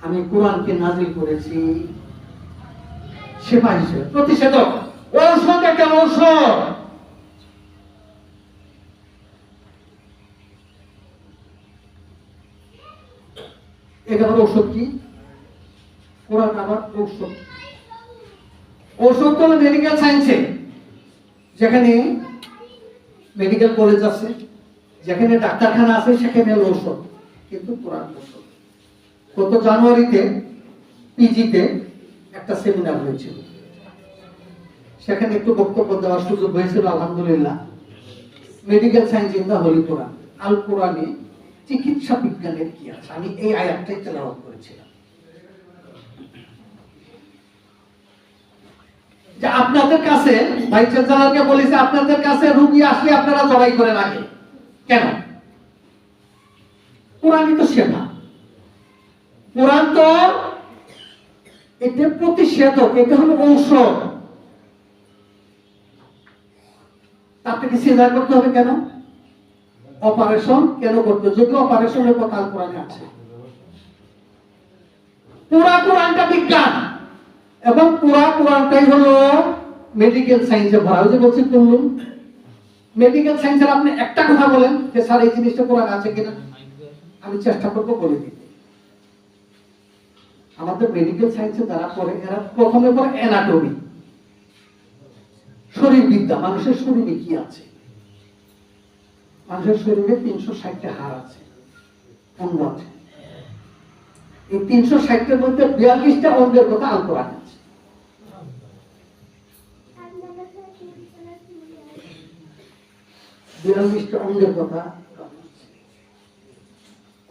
আমি কোরআনকে নাজিল করেছি শিফা হিসেবে, প্রতিষেধক, ঔষধ, একটা ঔষধ। এটা আমার ঔষধ কি? কোরআন আমার ঔষধ। ঔষধ হলো মেডিকেল সায়েন্সে, যেখানে মেডিকেল কলেজ আছে, যেখানে ডাক্তারখানা আছে, সেখানে ঔষধ, কিন্তু কোরআন ঔষধ। গত জানুয়ারিতে পিজিতে একটা সেমিনার হয়েছিল, সেখানে একটু বক্তব্য দেওয়ার সুযোগ হয়েছিল আলহামদুলিল্লাহ। Medical science in the holy Quran, আল কোরআনে চিকিৎসা বিজ্ঞানের কি আছে, আমি এই আয়াতটাই তেলাওয়াত করেছিলাম যে আপনাদের কাছে ভাই চ্যান্সেলরকে বলেছে আপনাদের কাছে রোগী আসলে আপনারা জবাই করেন আগে কেন? কোরআনই তো সেবা, কোরআন তো এটা প্রতিষেধক, এটা হলো ঔষধ। আপনাকে সিজার করতে হবে কেন? অপারেশন কেন করতে? যদি অপারেশনের কথা কোরআনে আছে। পুরা কোরআনটা বিজ্ঞান এবং পুরা কোরআনটাই হলো মেডিকেল সায়েন্সে ভরা। ওই যে বলছি কুল্লুম মেডিকেল সায়েন্সের আপনি একটা কথা বলেন যে স্যার এই জিনিসটা কোরআন আছে কিনা, আমি চেষ্টা করবো বলে দিতে। আমাদের মেডিকেল সায়েন্সে যারা পড়ে এরা প্রথমে পড়ে অ্যানাটমি, শরীরবিদ্যা, মানুষের শরীরে কি আছে। মানুষের শরীরে 360টা হাড় আছে, অঙ্গ আছে। এই 360টার মধ্যে 42টা অঙ্গের কথা আল কোরআনে আছে। 42টা অঙ্গের কথা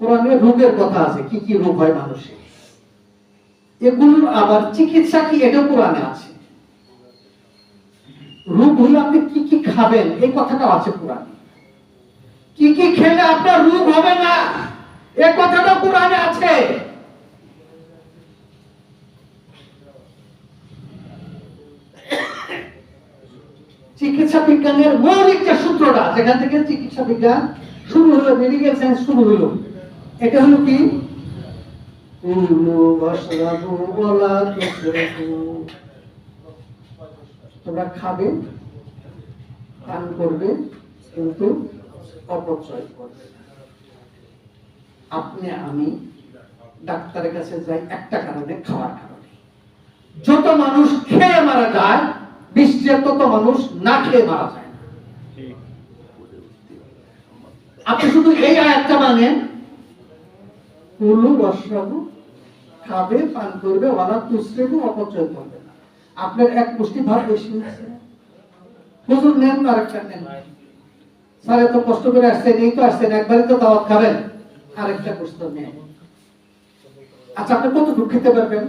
কোরআনে, রোগের কথা আছে, কি কি রোগ হয় মানুষের, এগুলোর আবার চিকিৎসা কি এটা কোরআনে আছে। রোগ হলে আপনি কি কি খাবেন এই কথাটাও আছে কোরআনে। কি কি খেলে আপনার রোগ হবে না এই কথাটা কোরআনে আছে। চিকিৎসা বিজ্ঞানের মৌলিক যে সূত্রটা, যেখান থেকে চিকিৎসা বিজ্ঞান শুরু হলো, মেডিকেল সায়েন্স শুরু হলো, এটা হলো কি? তোমরা খাবে, পান করবে, কিন্তু অপচয় করবে। আপনি আমি ডাক্তারের কাছে যাই একটা কারণে, খাওয়ার কারণে। যত মানুষ খেয়ে মারা যায় বিশ্বে তত মানুষ না খেয়ে মারা যায় না। আপনি শুধু এই আয়াতটা মানেন, কুলু ওয়াশরাবু, খাবে, পান করবে, ওয়ালা তুসরিফু, অপচয় করবে না। আপনার এক মুষ্টি ভাত বেশি আছে, হুজুর নেন না আরেকটা নেন, স্যার এত কষ্ট করে আসছেন, এই তো আসছেন, একবারই তো দাওয়াত খাবেন, আরেকটা কষ্ট নেন। আচ্ছা আপনি কতটুকু খেতে পারবেন?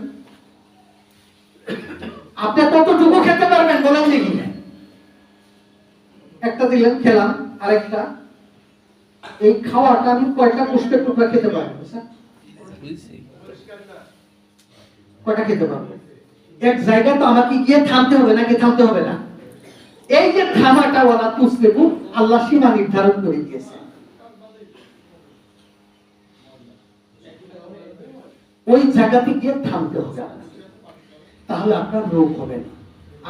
আপনি কতটুকু খেতে পারবেন বলেন দেখি। একটা দিলেন, খেলাম, আরেকটা। এই খাওয়াটা আমি কয়টা পুষ্পের টুকরা খেতে পারবো স্যার? কয়টা খেতে পারবো? এক জায়গা তো আমাকে গিয়ে থামতে হবে নাকি থামতে হবে না? এই যে থামাটা ওয়ালা তুসরিফু, আল্লাহ সীমা নির্ধারণ করে দিয়েছে। ওই জায়গাতে গিয়ে থামতে হবে, তাহলে আপনার রোগ হবে না,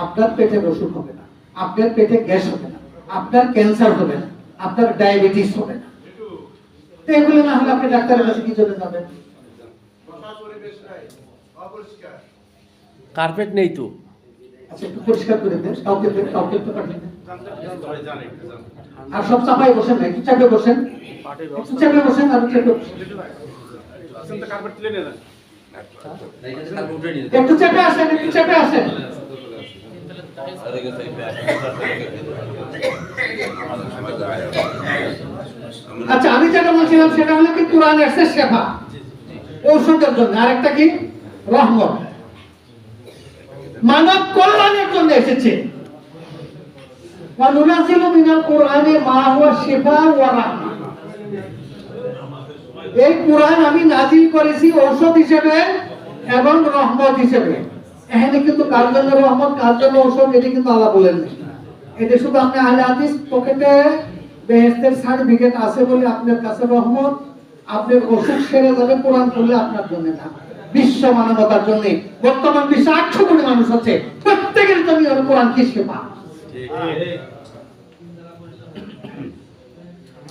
আপনার পেটের অসুখ হবে না, আপনার পেটে গ্যাস হবে না, আপনার ক্যান্সার হবে না, আপনার ডায়াবেটিস হবে না। তো এগুলো না হলে আপনি ডাক্তারের কাছে কি জন্য যাবেন? কার্পেট নেই তো। আচ্ছা একটু পরিষ্কার করে দেন, কাউকে একটু পাঠিয়ে দেন। আর সব চাপাই বসেন না, একটু চাপে বসেন, একটু চাপে বসেন, আর চাপে বসেন, একটু চাপে আসেন, একটু চাপে আসেন। আচ্ছা আমি যেটা বলছিলাম সেটা হলো কি, কোরআন এসেছে শেফা, ঔষধের জন্য, আরেকটা কি? রহমত, মানব কল্যাণের জন্য এসেছে। ওয়ানুনাজিলু মিনাল কোরআনি মা হুয়া শিফা ওয়া রাহমা। এই কোরআন আমি নাজিল করেছি ঔষধ হিসেবে এবং রহমত হিসেবে। এখানে কিন্তু কার জন্য রহমত, কার জন্য ঔষধ, এটা কিন্তু আল্লাহ বলেন না। এটা শুধু আপনি আহলে হাদিস পকেটে বেহেশতের সার্টিফিকেট আছে বলে আপনার কাছে রহমত, আপনার অসুখ সেরে যাবে কোরআন পড়লে আপনার জন্য না, বিশ্ব মানবতার জন্য। বর্তমান বিশ্বে 800 কোটি মানুষ আছে, প্রত্যেকের জন্য কোরআন কি সেবা,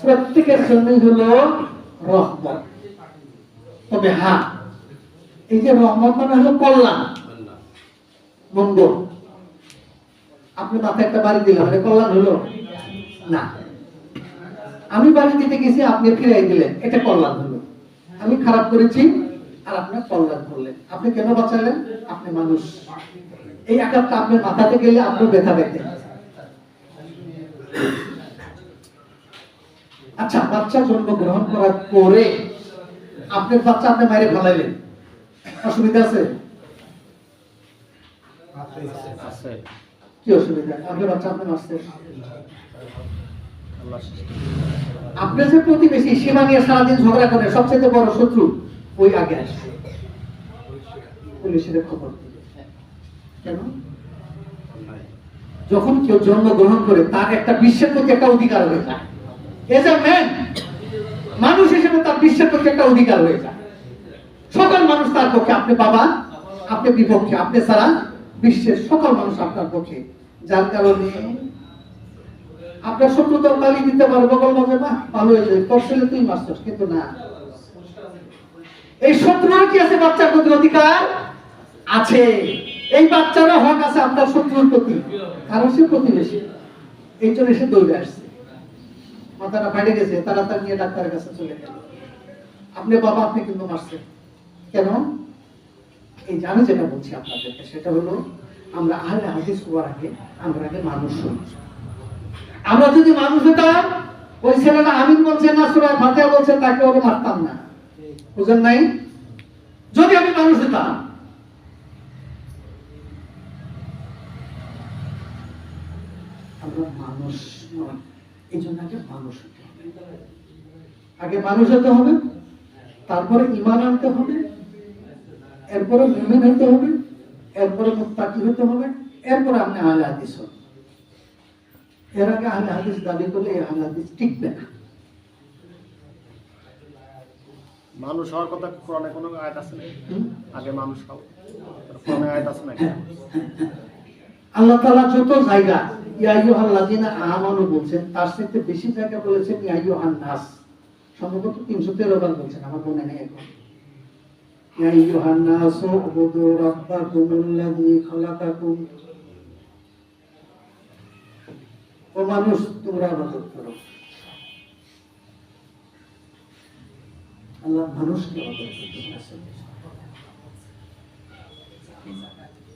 প্রত্যেকের জন্যই হলো রহমত। তবে হ্যাঁ, এই যে রহমত মানে হলো কল্যাণ, মঙ্গল। আপনি মাথায় একটা বাড়ি দিলেন, মানে কল্যাণ হলো না। আমি বাড়ি দিতে গেছি, আপনি ফিরাই দিলেন, এটা কল্যাণ হলো। আমি খারাপ করেছি, আর আপনি কল্যাণ করলেন। আপনি কেন বাঁচালেন? আপনি মানুষ। এই আঘাতটা আপনার মাথাতে গেলে আপনি ব্যথা পেতেন। আচ্ছা, বাচ্চা জন্মগ্রহণ করার পরে আপনার বাচ্চা আপনি মাইরে ফেলাইলেন, অসুবিধা আছে? আছে। কি অসুবিধা? আপনার বাচ্চা আপনি মারছেন। আল্লাহ সৃষ্টি। আপনার যে প্রতিবেশী সীমা নিয়ে সারাদিন ঝগড়া করে, সবচেয়ে বড় শত্রু ওই আগে আসে, পুলিশের খবর দিবে। কেন? যখন কেউ জন্মগ্রহণ করে তার একটা বিশ্বের প্রতি একটা অধিকার হয়ে যায়। এজ এ ম্যান, মানুষ হিসেবে তার বিশ্বের প্রতি একটা অধিকার হয়ে যায়। সকল মানুষ তার পক্ষে। আপনি বাবা, আপনি বিপক্ষে, আপনি ছাড়া বিশ্বের সকল মানুষ আপনার পক্ষে। যার কারণে আপনার শত্রু তো গালি দিতে পারে, বগল বাজে, না ভালো হয়েছে, তোর ছেলে তুই মারছস, কিন্তু না, এই শত্রুর কি আছে? বাচ্চার প্রতি অধিকার আছে। এই বাচ্চারও হক আছে আপনার শত্রুর প্রতি, কারণ সে প্রতিবেশী। এই জন্য সে দৌড়ে আসছে, মাথাটা ফাটে গেছে, তাড়াতাড়ি নিয়ে ডাক্তারের কাছে চলে গেল। আপনি বাবা, আপনি কিন্তু মারছেন। কেন? এই যে আমি যেটা বলছি আপনাদেরকে, সেটা হলো আমরা আহলে হাদিস হওয়ার আগে আমরা আগে মানুষ হই। আমরা যদি মানুষ হতাম, ওই ছেলেটা আমিন বলছেন না সূরা ফাতিহা বলছেন, তাকে ওকে মারতাম না। বুঝেন নাই? যদি আমি মানুষ হতাম। আমরা মানুষ নয়, এই জন্য আগে মানুষ হতে হবে। আগে মানুষ হতে হবে, তারপরে ঈমান আনতে হবে, এরপরে মুমিন হতে হবে, এরপরে মুত্তাকি হতে হবে, এরপরে আপনি আহলে হাদিস হবেন। এর আগে আহলে হাদিস দাবি করলে এই আহলে হাদিস টিকবে না। মানুষ হওয়ার কথা কোরআনে কোনো আয়াত আছে নাকি? আগে মানুষ হও, কোরআনে আয়াত আছে নাকি? আল্লাহ তাআলা যত জায়গা ইয়া আইয়ুহাল্লাযিনা আমানু বলছেন, তার সাথে বেশি জায়গা বলেছেন ইয়া আইয়ুহান নাস। সম্ভবত 313 বার বলছেন, আমার মনে নেই এখন। ইয়া আইয়ুহান নাসু উবুদু রাব্বাকুমুল্লাযী খালাকাকুম। ও মানুষ, তোমরা ইবাদত করো। আল্লাহ মানুষকে ইবাদত করতে বলেছেন।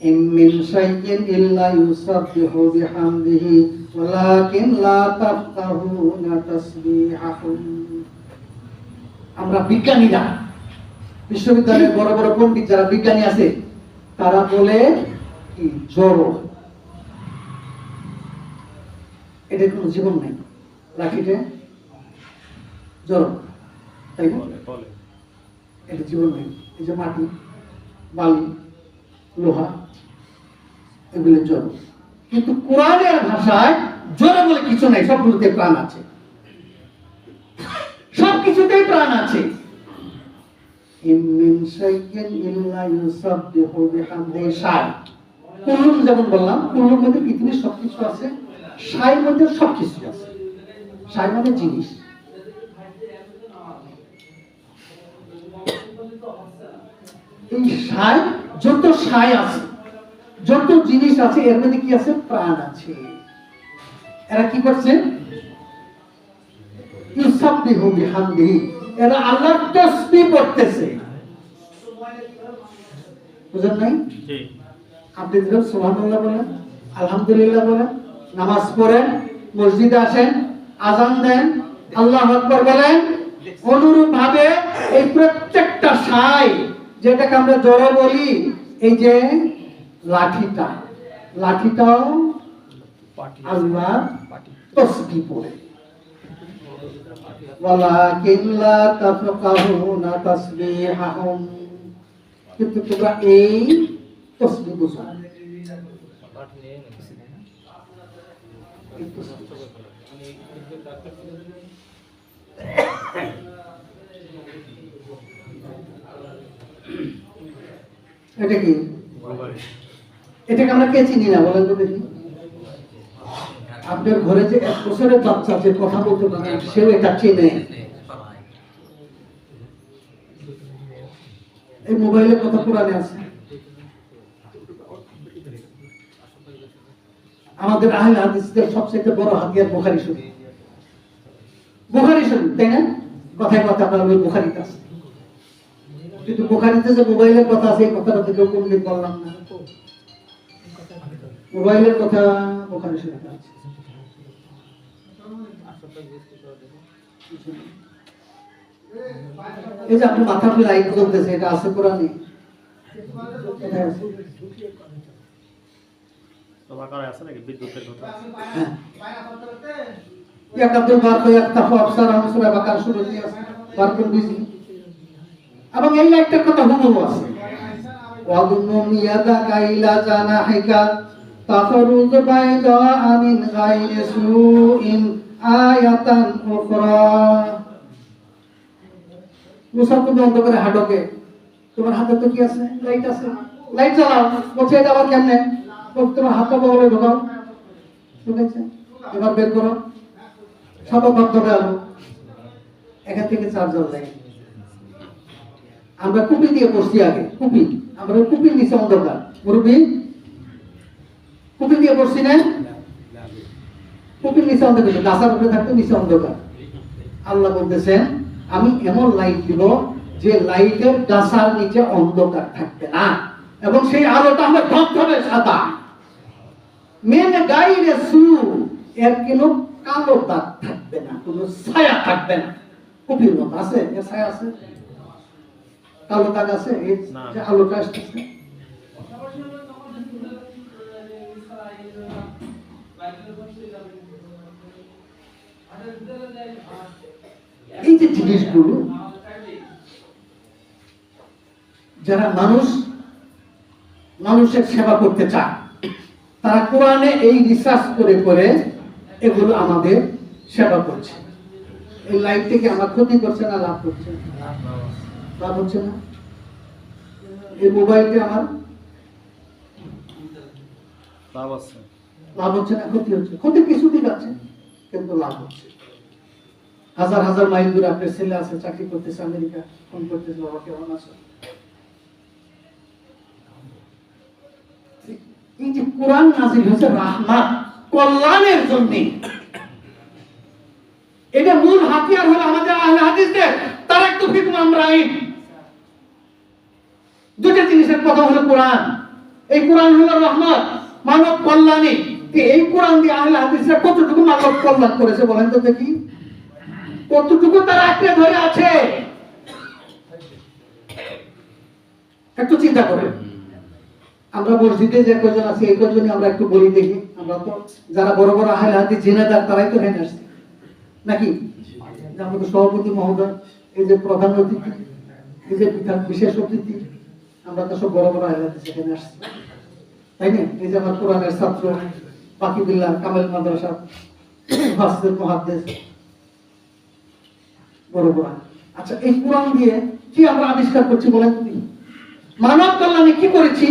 ইন মিন শাইইন ইল্লা ইউসাব্বিহু বিহামদিহি ওয়ালাকিন লা তাফকাহুনা তাসবিহাহুম। আমরা বিজ্ঞানীরা, বিশ্ববিদ্যালয়ের বড় বড় পণ্ডিত যারা বিজ্ঞানী আছে, তারা বলে কি জড়, এটার কোনো জীবন নাই। লাঠিতে জড়, তাই না? বলে এটা জীবন নেই। এই যে মাটি, বালি, লোহা, এগুলো জড়। কিন্তু কোরআনের ভাষায় জড় বলে কিছু নাই, সবগুলোতে প্রাণ আছে, সব কিছুতেই প্রাণ আছে। ইমিন শাইইন ইল্লা ইউসাব্বিহু বিহামদিহি। শাই, কুল্লুম যেমন বললাম, কুল্লুর মধ্যে পৃথিবীর সবকিছু আছে, শাইর মধ্যে সবকিছু আছে। শাই মানে জিনিস। এই শাই, যত শাই আছে, যত জিনিস আছে, এর মধ্যে কি আছে? প্রাণ আছে। এরা কি করছে? ইউসাব্বিহু বিহামদিহি, এরা আল্লাহর তাসবিহ পড়তেছে। বুঝেন নাই? জি। আপনি যখন সুবহানাল্লাহ বলেন, আলহামদুলিল্লাহ বলেন, নামাজ পড়েন, মসজিদে আসেন, আযান দেন, আল্লাহু আকবার বলেন, অনুরূপ ভাবে এই প্রত্যেকটা শাই, যেটাকে আমরা জড় বলি, এই যে লাঠিটা, লাঠিটাও আল্লাহ তাসবিহ পড়ে। ওয়ালাকিন লা তাফকাহুনা তাসবিহাহুম। কিন্তু তোমরা এই তাসবিহ বুঝো না। এটা কি? এটাকে আমরা কে চিনি না বলেন তো দেখি? আপনার ঘরে যে 1 বছরের বাচ্চা যে কথা বলতে পারে, সেও এটা চেনে। এই মোবাইলের কথা কোরআনে আছে। আমাদের আহলে হাদিসদের সবচেয়ে বড় হাতিয়ার বুখারী শরীফ। বুখারী শরীফ, তাই না? কথায় কথা আপনার ওই বুখারীতে আছে। কিন্তু বুখারীতে যে মোবাইলের কথা আছে এই কথাটা থেকে কোনদিন বললাম না। মোবাইলের কথা বুখারী শরীফে আছে। এই যে আপনি মাথাতে লাইট জ্বলতেছে, এটা আছে কোরআনে? কোথায় আছে? তোমার কাছে আছে নাকি বিদ্যুতের কথা? হ্যাঁ, ইয়াকাদুল বারকু ইয়াকতাফু আবসারহুম সূরা বাকারা শুরুতে আছে বারকুল বিজলি। এবং এই লাইটটার কথা হুবহু আছে, ওয়াদুন্নুম ইয়াদাকা ইলা জানাহিকা তাখরুজ বাইদা মিন গায়রি সুইন আয়াতান উখরা। মুসা তুমি অন্ধকারে হাঁটোকে, তোমার হাতে তো কি আছে? লাইট আছে, লাইট জ্বালাও। বলছে এটা আবার কেমনে? তোমার হাতটা বগলে ঢোকাও, ঢুকেছে, এবার বের করো, সব ধবধবে আলো, এখান থেকে চার্জার লাগে। আমরা কুপি দিয়ে পড়ছি আগে, কুপি, আমরা কুপির নিচে অন্ধকার, মুরব্বি কুপি দিয়ে পড়ছি না? কুপির নিচে অন্ধকার, গাছার উপরে থাকতো নিচে অন্ধকার। আল্লাহ বলতেছেন আমি এমন লাইট দিব যে লাইটের গাছার নিচে অন্ধকার থাকবে না, এবং সেই আলোটা হবে ধবধবে সাদা। মেন গায়রে সু, এর কোনো কালো দাগ থাকবে না, কোনো ছায়া থাকবে না। কুপির মতো আছে, এর ছায়া আছে? কালো দাগ আছে? এই যে আলোটা আসতেছে, এই যে জিনিসগুলো যারা মানুষের সেবা করতে চায় তারা কোরআনে এই রিসার্চ করে করে এগুলো আমাদের সেবা করছে। এই লাইট থেকে আমার ক্ষতি করছে না লাভ করছে? লাভ হচ্ছে না। এই মোবাইলটা আমার লাভ হচ্ছে না, ক্ষতি হচ্ছে? ক্ষতি কিছু দিক আছে, কিন্তু লাভ হচ্ছে। হাজার হাজার মাইল দূরে আপনার ছেলে আছে, চাকরি করতেছে আমেরিকা, ফোন করতেছে, বাবা কেমন আছো? এই যে কোরআন নাযিল হয়েছে রাহমাত, কল্যাণের জন্য। এটা মূল হাতিয়ার হলো আমাদের আহলে হাদিসদের তারাক্তু ফিকুম আমরাইন। দুটো জিনিসের কথা হলো কোরআন। এই কোরআন হলো রহমত, মানব কল্যাণী। এই কোরআন দিয়ে আহলে হাদিসরা কতটুকু মানব কল্যাণ করেছে বলেন তো দেখি? কতটুকু তারা আঁকড়ে ধরে আছে একটু চিন্তা করেন। আমরা মসজিদে যে কজন আছি এই কজনই আমরা একটু বলি দেখি। আমরা তো যারা বড় বড় আহলে হাদিস জেনেদার তারাই তো হেনে আসছে নাকি? আমাদের সভাপতি মহোদয়, এই যে প্রধান অতিথি, এই যে বিশেষ অতিথি, আমরা তো সব বড় বড় আহলে হাদিস এখানে আসছি, তাই না? এই যে আমার কোরআনের ছাত্র বাকিবুল্লাহ কামেল মাদ্রাসা মুফাসসির মুহাদ্দিস, বড় বড়। আচ্ছা, এই কোরআন দিয়ে কি আমরা আবিষ্কার করছি বলেন তো? মানব কল্যাণে কি করেছি?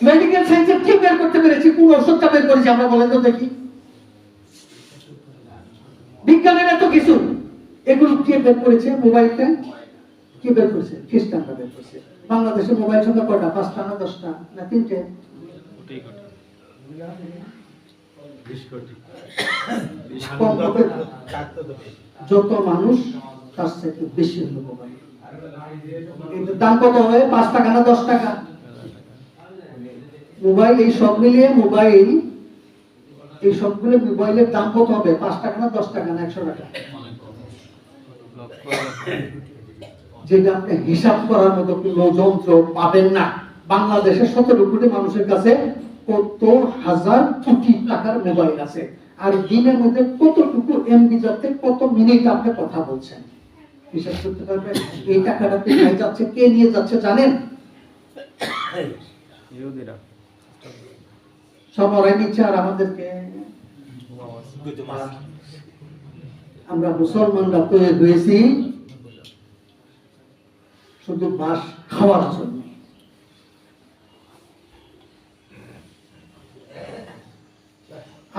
মেডিকেল সায়েন্সে কি বের করতে পেরেছি? কোন ওষুধটা বের করেছি আমরা বলেন তো দেখি? বিজ্ঞানের এত কিছু, এগুলো কে বের করেছে? মোবাইলটা কে বের করেছে? খ্রিস্টানরা বের করেছে। বাংলাদেশে মোবাইল সংখ্যা কয়টা? 5টা না 10টা না 3টে? যত মানুষ তার থেকে বেশি হলো মোবাইল। এর দাম কত হবে? 5 টাকা না 10 টাকা? মোবাইল এই সব মিলিয়ে মোবাইল, এই সবগুলো মোবাইলের দাম কত হবে? 5 টাকা না 10 টাকা না 100 টাকা? যেটা আপনি হিসাব করার মতো কোনো যন্ত্র পাবেন না। বাংলাদেশের 17 কোটি মানুষের কাছে কত হাজার কোটি টাকার মোবাইল আছে, আর দিনের মধ্যে কতটুকু এমবি যাচ্ছে, কত মিনিট আপনি কথা বলছেন, হিসাব করতে পারবেন? এই টাকাটা কোথায় যাচ্ছে, কে নিয়ে যাচ্ছে জানেন? সব ওরাই নিচ্ছে, আর আমাদেরকে, আমরা মুসলমানরা তৈরি হয়েছি শুধু বাস খাওয়ার জন্য।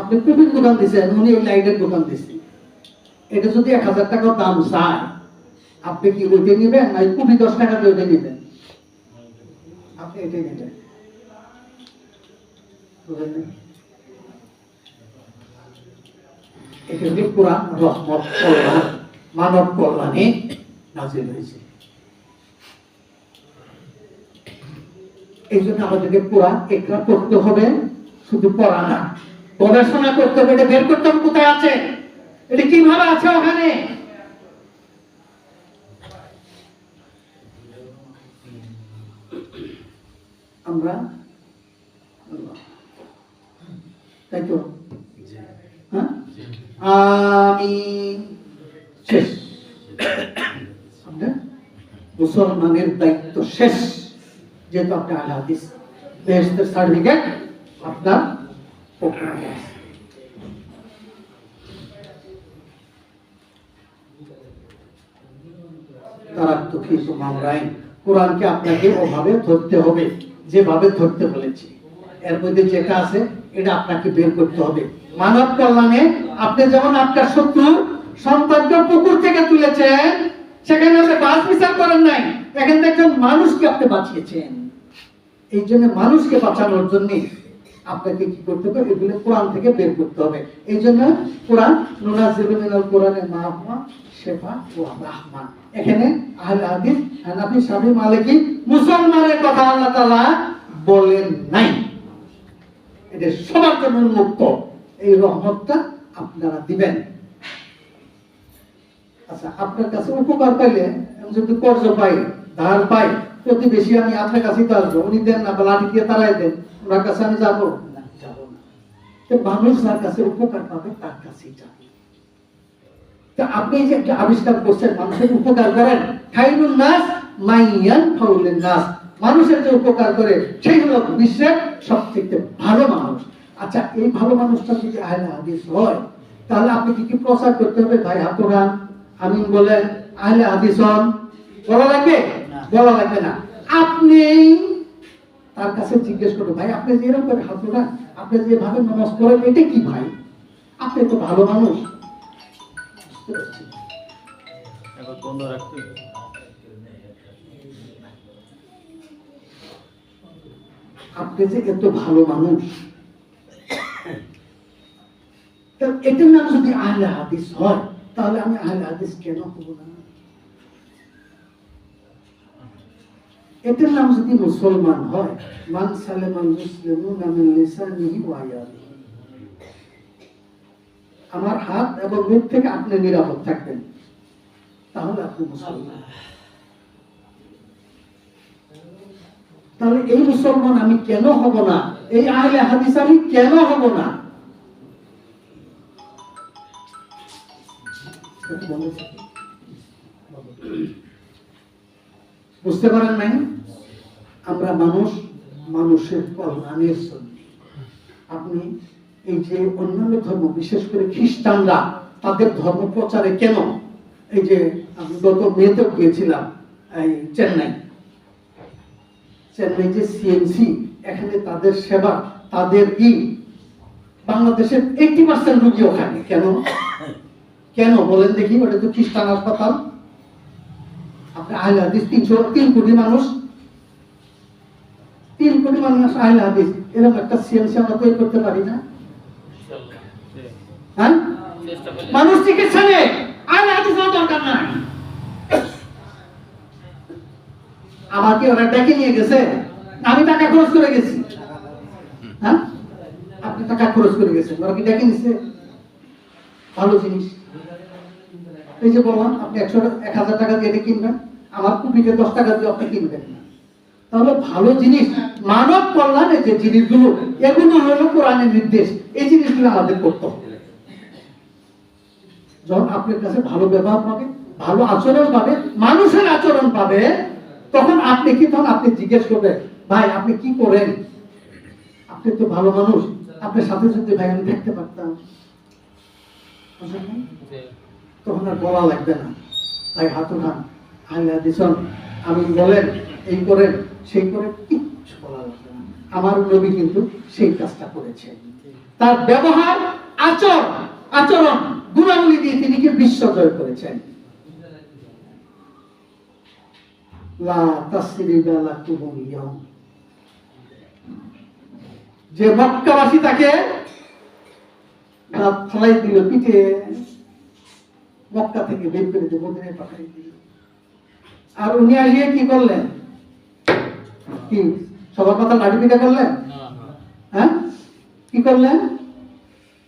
আপনি কুপির দোকান দিচ্ছেন, উনি ওই লাইটের দোকান দিচ্ছেন। এটা যদি 1000 টাকা দাম চায়, আপনি কি ওইটা নেবেন না কুপি 10 টাকা দিয়ে ওইটা নেবেন? আপনি এটাই নেবেন। এটা হচ্ছে কোরআন রহমত কল্যাণ, মানব কল্যাণে নাযিল হয়েছে। এই জন্য আমাদেরকে কোরআন ইকরা করতে হবে, শুধু পড়া না, গবেষণা করতে হবে, এটা বের করতে হবে কোথায় আছে, এটা কিভাবে আছে ওখানে। আমরা তাই তো, হ্যাঁ, আমি শেষ, মুসলমানের দায়িত্ব শেষ, যেহেতু আপনার আহলে হাদিস, বেহেশতের সার্টিফিকেট আপনার পকেটে আছে। তারাক্তু ফীকুম আমরাইন, কোরআনকে আপনাকে ওভাবে ধরতে হবে যেভাবে ধরতে বলেছি, এর মধ্যে যেটা আছে এটা আপনাকে বের করতে হবে। মানব কল্যাণে আপনি যেমন আপনার শত্রু সন্তানকে পুকুর থেকে তুলেছেন, সেখানে আপনি বাস বিচার করেন নাই, এখান থেকে একজন মানুষকে আপনি বাঁচিয়েছেন। এই জন্য মানুষকে বাঁচানোর জন্য আপনাকে কি করতে হবে, এগুলো কোরআন থেকে বের করতে হবে। এই জন্য কোরআন নুনাজ্জিলু মিনাল কোরআনে মা হুয়া শিফা ওয়া রাহমা, এখানে আহলে হাদিস, হানাফি, শাফি, মালিকি, মুসলমানের কথা আল্লাহ তাআলা বলেন নাই, এটা সবার জন্য উন্মুক্ত। এই রহমতটা আপনারা দিবেন। আচ্ছা, আপনার কাছে উপকার পাইলে, আমি যদি কর্জ পাই, ধার পাই, প্রতিবেশী আমি আপনার কাছেই তো আসবো, উনি দেন না বা লাঠি দিয়ে তাড়াই দেন, ওনার কাছে আমি যাবো না, যাবো না। তো মানুষ যার কাছে উপকার পাবে তার কাছেই যাবে। তো আপনি যে একটা আবিষ্কার করছেন, মানুষের উপকার করেন, খাইরুন নাস মাইয়ান ফাউলিন নাস, মানুষের যে উপকার করে সেই হলো বিশ্বের সবথেকে ভালো মানুষ। আচ্ছা, এই ভালো মানুষটা যদি আহলে হাদিস হয়, তাহলে আপনি কি কি প্রচার করতে হবে? ভাই হাত উঠান, আমিন বলেন, আহলে হাদিস হন, বলা লাগবে? বলা লাগবে না। আপনি তার কাছে জিজ্ঞেস করবেন, ভাই আপনি যে এরকম করে হাত উঠান, আপনি যেভাবে নামাজ পড়েন, এটা কি ভাই? আপনি তো ভালো মানুষ। আপনি যে এত ভালো মানুষ, এটার নাম যদি আহলে হাদিস হয়, তাহলে আমি আহলে হাদিস কেন হব না? এটার নাম যদি মুসলমান হয়, মান সালামাল মুসলিমুনা মিন লিসানিহি ওয়া ইয়াদিহি, আমার হাত এবং মুখ থেকে আপনি নিরাপদ থাকবেন, তাহলে আপনি মুসলমান। তাহলে এই মুসলমান আমি কেন হব না? এই আহলে হাদিস আমি কেন হব না? বুঝতে পারেন নাই? আমরা মানুষ, মানুষের কল্যাণের জন্য। আপনি এই যে অন্যান্য ধর্ম, বিশেষ করে খ্রিস্টানরা তাদের ধর্ম প্রচারে কেন, এই যে আমি গত মেতেও গিয়েছিলাম এই চেন্নাই যে সিএমসি, এখানে তাদের সেবা, তাদের বাংলাদেশের 80% রোগী ওখানে। কেন কেন বলেন দেখি? ওটা তো খ্রিস্টান হাসপাতাল। আপনি আহলে হাদিস 3 কোটি মানুষ, 3 কোটি মানুষ আহলে হাদিস, এরকম একটা সিএমসি আমরা তৈরি করতে পারি না? হ্যাঁ, মানুষ চিকিৎসা নেই, আহলে হাদিস হওয়ার দরকার নাই। আমাকে ওরা ডেকে নিয়ে গেছে, আমি টাকা খরচ করে গেছি। হ্যাঁ, আপনি টাকা খরচ করে গেছেন, ওরা কি ডেকে নিছে? ভালো জিনিস। এই যে বললাম, আপনি 1,000 টাকা দিয়ে এটা কিনবেন, আমার কুপিতে 10 টাকা দিয়ে আপনি কিনবেন না। তাহলে ভালো জিনিস, মানব কল্যাণের যে জিনিসগুলো, এগুলো হলো কোরআনের নির্দেশ। এই জিনিসগুলো আমাদের করতে হবে। যখন আপনার কাছে ভালো ব্যবহার পাবে, ভালো আচরণ পাবে, মানুষের আচরণ পাবে, তখন আপনি কি, তখন আপনি জিজ্ঞেস করবেন, ভাই আপনি কি করেন? আপনি তো ভালো মানুষ, আপনার সাথে যদি ভাই আমি থাকতে পারতাম, তখন আর বলা লাগবে না, ভাই হাত উঠান, আহলে হাদিস হন, আমিন বলেন, এই করেন, সেই করেন, কিচ্ছু বলা লাগবে না। আমার নবী কিন্তু সেই কাজটা করেছেন। তার ব্যবহার, আচরণ, গুণাবলী দিয়ে তিনি কি বিশ্ব জয় করেছেন। লা তাসরিবা লাকুমুল ইয়াউম, যে মক্কাবাসী তাকে ফলাই দিল, পিঠে মক্কা থেকে বের করে দিয়ে মদিনায় পাঠিয়ে দিল। আর উনি আসিয়ে কি করলেন? কি সবার কথা লাঠি পিঠা করলেন? হ্যাঁ, কি করলেন?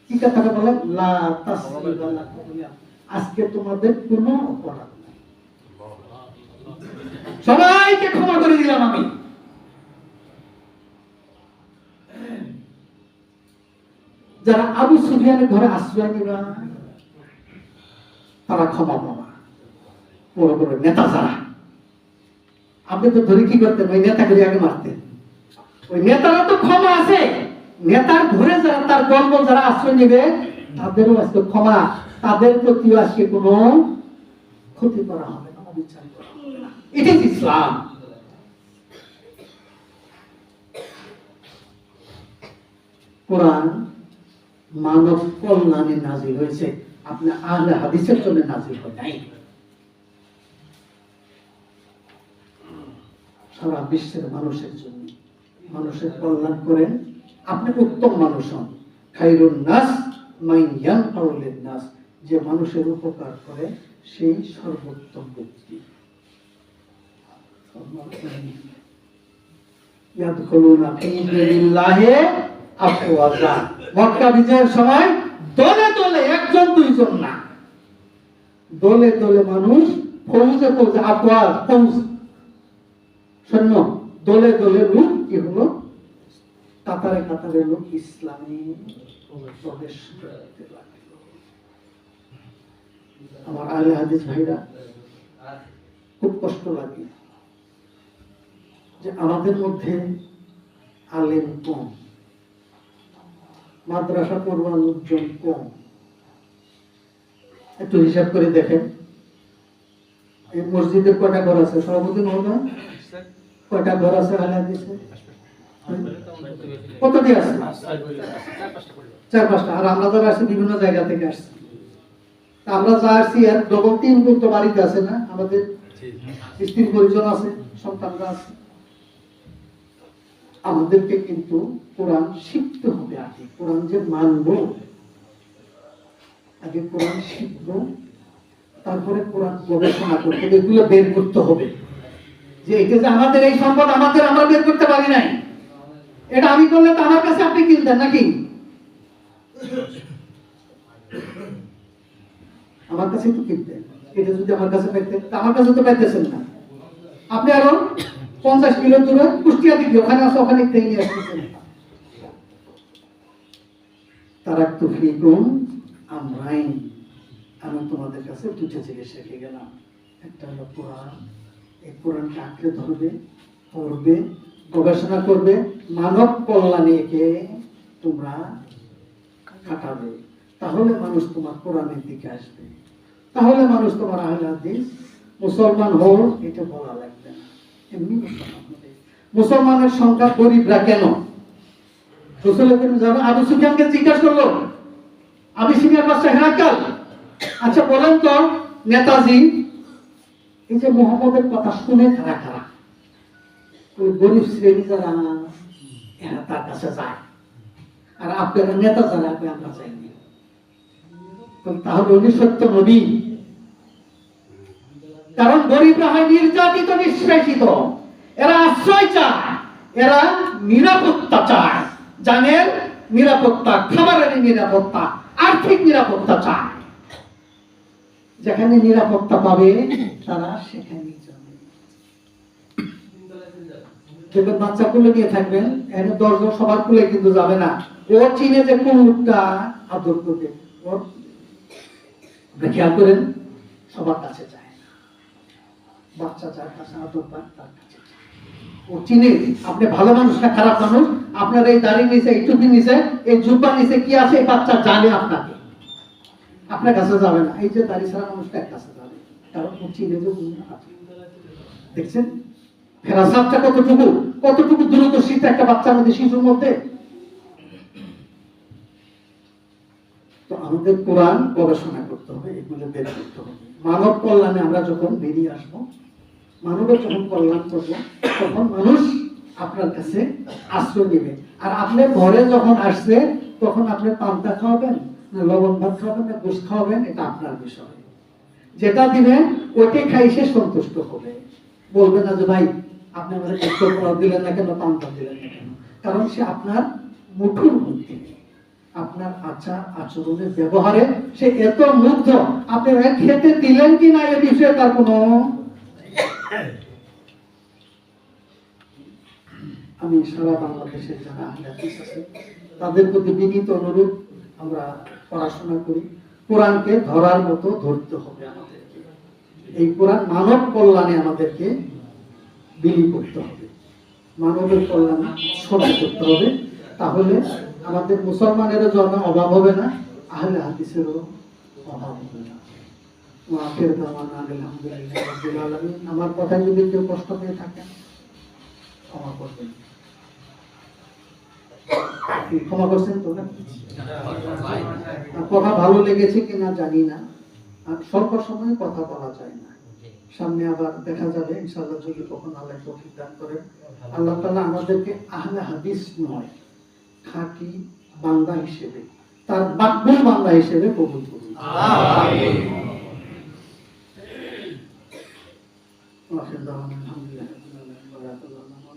কি কথাটা বললেন? লা তাসরিবা লাকুম আল-ইয়াউম। আজকে তোমাদের কোনো অপরাধ নাই, সবাইকে ক্ষমা করে দিলাম আমি। যারা আবু সুফিয়ানের ঘরে আশ্রয় নিবা তারা ক্ষমা পাবা। বড় বড় নেতা যারা, আপনি তো ধরে কি করতেন? ওই নেতা করে আগে মারতেন। ওই নেতারা তো ক্ষমা আছে, নেতার ঘরে যারা তার দলবল যারা আশ্রয় নেবে তাদেরও আজকে ক্ষমা, তাদের প্রতিও আজকে কোনো ক্ষতি করা হবে না, অবিচার করা হবে না। এটাই ইসলাম। কোরআন মানব কল্যাণে নাজিল হয়েছে, আপনি আহলে হাদিসের জন্য নাজিল হয় নাই। সারা বিশ্বের মানুষের জন্য, মানুষের কল্যাণ করেন, আপনি উত্তম মানুষ হন। খায়রুন নাস মান ইয়ানফাউ লিন-নাস, যে মানুষের উপকার করে সেই সর্বোত্তম ব্যক্তি। ইয়াদখুলুনা ফী দীনিল্লাহি আফওয়াজা। মক্কা বিজয়ের সময় দলে দলে, একজন দুইজন না, দলে দলে মানুষ, ফৌজে ফৌজে, আফওয়াজ ফৌজ, সৈন্য, দলে দলে লোক কি হলো? কাতারে কাতারে লোক ইসলামে প্রবেশ করতে লাগলো। আমার আহলে হাদিস ভাইরা, খুব কষ্ট লাগে যে আমাদের মধ্যে আলেম কম, মাদ্রাসা পড়ুয়ার লোকজন কম। একটু হিসাব করে দেখেন, এই মসজিদে কয়টা ঘর আছে? সভাপতি মহোদয়, কয়টা ঘর আছে আহলে হাদিসে? কতটি আছে? 4-5টা। আর আমরা যারা আসছি বিভিন্ন জায়গা থেকে আসছি, আমরা যা আসছি আর ডবল 3 গুণ তো বাড়িতে আছে না? আমাদের স্ত্রী পরিজন আছে, সন্তানরা আছে। আমাদেরকে কিন্তু কোরআন শিখতে হবে আগে। কোরআন যে মানবো, আগে কোরআন শিখবো, তারপরে কোরআন গবেষণা করতে হবে, এগুলো বের করতে হবে যে এটা যে আমাদের এই সম্পদ, আমাদের, আমরা বের করতে পারি নাই। এটা আমি করলে তো আমার কাছে আপনি কিনতেন নাকি? আমার কাছে তো কিনতেন। এটা যদি আমার কাছে পেতেন, আমার কাছে তো পেতেছেন না। আপনি আরো 50 কিলো দূরে কুষ্টিয়া দিকে ওখানে আছে, ওখানে থেকে নিয়ে আসতেছেন। তারাকতু ফীকুম আমরাইন, আমি তোমাদের কাছে 2টা জিনিস রেখে গেলাম। একটা হলো কোরআন, এই কোরআনকে আঁকড়ে ধরবে, পড়বে, গবেষণা করবে, মানব কল্যাণে একে তোমরা খাটাবে। তাহলে মানুষ তোমার কোরআনের দিকে আসবে, তাহলে মানুষ তোমার আহলে হাদিস মুসলমান হোক এটা বলা লাগবে না, এমনি মুসলমান হবে। মুসলমানের সংখ্যা গরিবরা কেন? রাসূল যখন আবু সুফিয়ানকে জিজ্ঞাসা করলো, আমি সিনিয়র বাদশা হেরাকাল, আচ্ছা বলেন তো নেতাজি, এই যে মুহাম্মদের কথা শুনে কারা কারা? ওই গরিব শ্রেণী যারা, এরা তার কাছে যায়, আর আপনারা নেতা যারা, আমরা চাইনি। তাহলে উনি সত্য নবী। কারণ গরিবরা হয় নির্যাতিত, নিষ্পেষিত, এরা আশ্রয় চায়, এরা নিরাপত্তা চায়, জানের নিরাপত্তা, খাবারের নিরাপত্তা, আর্থিক নিরাপত্তা চায়। যেখানে নিরাপত্তা পাবে তারা সেখানেই যাবে। যখন বাচ্চা কোলে নিয়ে থাকবেন, এখানে 10 জন সবার কোলে কিন্তু যাবে না। ও চিনে যে কোন লোকটা আদর করবে, ওর খেয়াল করেন, সবার কাছে যায় না। বাচ্চা যার কাছে আদর পায় তার কাছে যায়। ও চিনে আপনি ভালো মানুষ না খারাপ মানুষ, আপনার এই দাড়ি নিচে, এই টুপি নিচে, এই জুব্বার নিচে কি আছে, এই বাচ্চা জানে আপনাকে, আপনার কাছে যাবে না। এই যে দাড়ি ছাড়া মানুষটা এক কাছে যাবে, কারণ ও চিনে যে দেখছেন ফেরাসাতটা কতটুকু, কতটুকু দূরদর্শিতা একটা বাচ্চার মধ্যে, শিশুর মধ্যে। তো আমাদের কোরআন গবেষণা করতে হবে, এগুলো বের করতে হবে। মানব কল্যাণে আমরা যখন বেরিয়ে আসবো, মানবের যখন কল্যাণ করবো, তখন মানুষ আপনার কাছে আশ্রয় নেবে। আর আপনার ঘরে যখন আসছে, তখন আপনি পান্তা খাওয়াবেন না লবণ ভাত খাওয়াবেন না গোশত খাওয়াবেন, এটা আপনার বিষয়। যেটা দিবেন ওইটাই খাই সে সন্তুষ্ট হবে, বলবে না যে ভাই আপনি আমাদের উত্তর দিলেন না কেন, পান্তা দিলেন না কেন? কারণ সে আপনার মুঠোর মধ্যে, আপনার আচার আচরণের ব্যবহারে সে এত মুগ্ধ, আপনি খেতে দিলেন কি না এ বিষয়ে তার কোনো। আমি সারা বাংলাদেশের যারা আহলে হাদিস আছে তাদের প্রতি বিনীত অনুরোধ, আমরা পড়াশোনা করি, কোরআনকে ধরার মতো ধরতে হবে আমাদেরকে। এই কোরআন মানব কল্যাণে আমাদেরকে বিলি করতে হবে, মানবের কল্যাণে সবাই করতে হবে। তাহলে আমাদের মুসলমানেরও জন্য অভাব হবে না, আহলে হাদিসেরও অভাব হবে না। আখির দাওয়ানা আলহামদুলিল্লাহি রাব্বিল আলামিন। আমার কথা যদি কেউ কষ্ট পেয়ে থাকেন ক্ষমা করবেন। ক্ষমা করছেন তো না? কথা ভালো লেগেছে কিনা জানি না, আর স্বল্প সময়ে কথা বলা যায় না, সামনে আবার দেখা যাবে ইনশাআল্লাহ, যদি কখন আল্লাহ তৌফিক দান করেন। আল্লাহ তাআলা আমাদেরকে আহলে হাদিস নয়, খাঁটি বান্দা হিসেবে, তার মাকবুল বান্দা হিসেবে কবুল করুন। আমিন। আখির দাওয়ানা আলহামদুলিল্লাহি রাব্বিল আলামিন।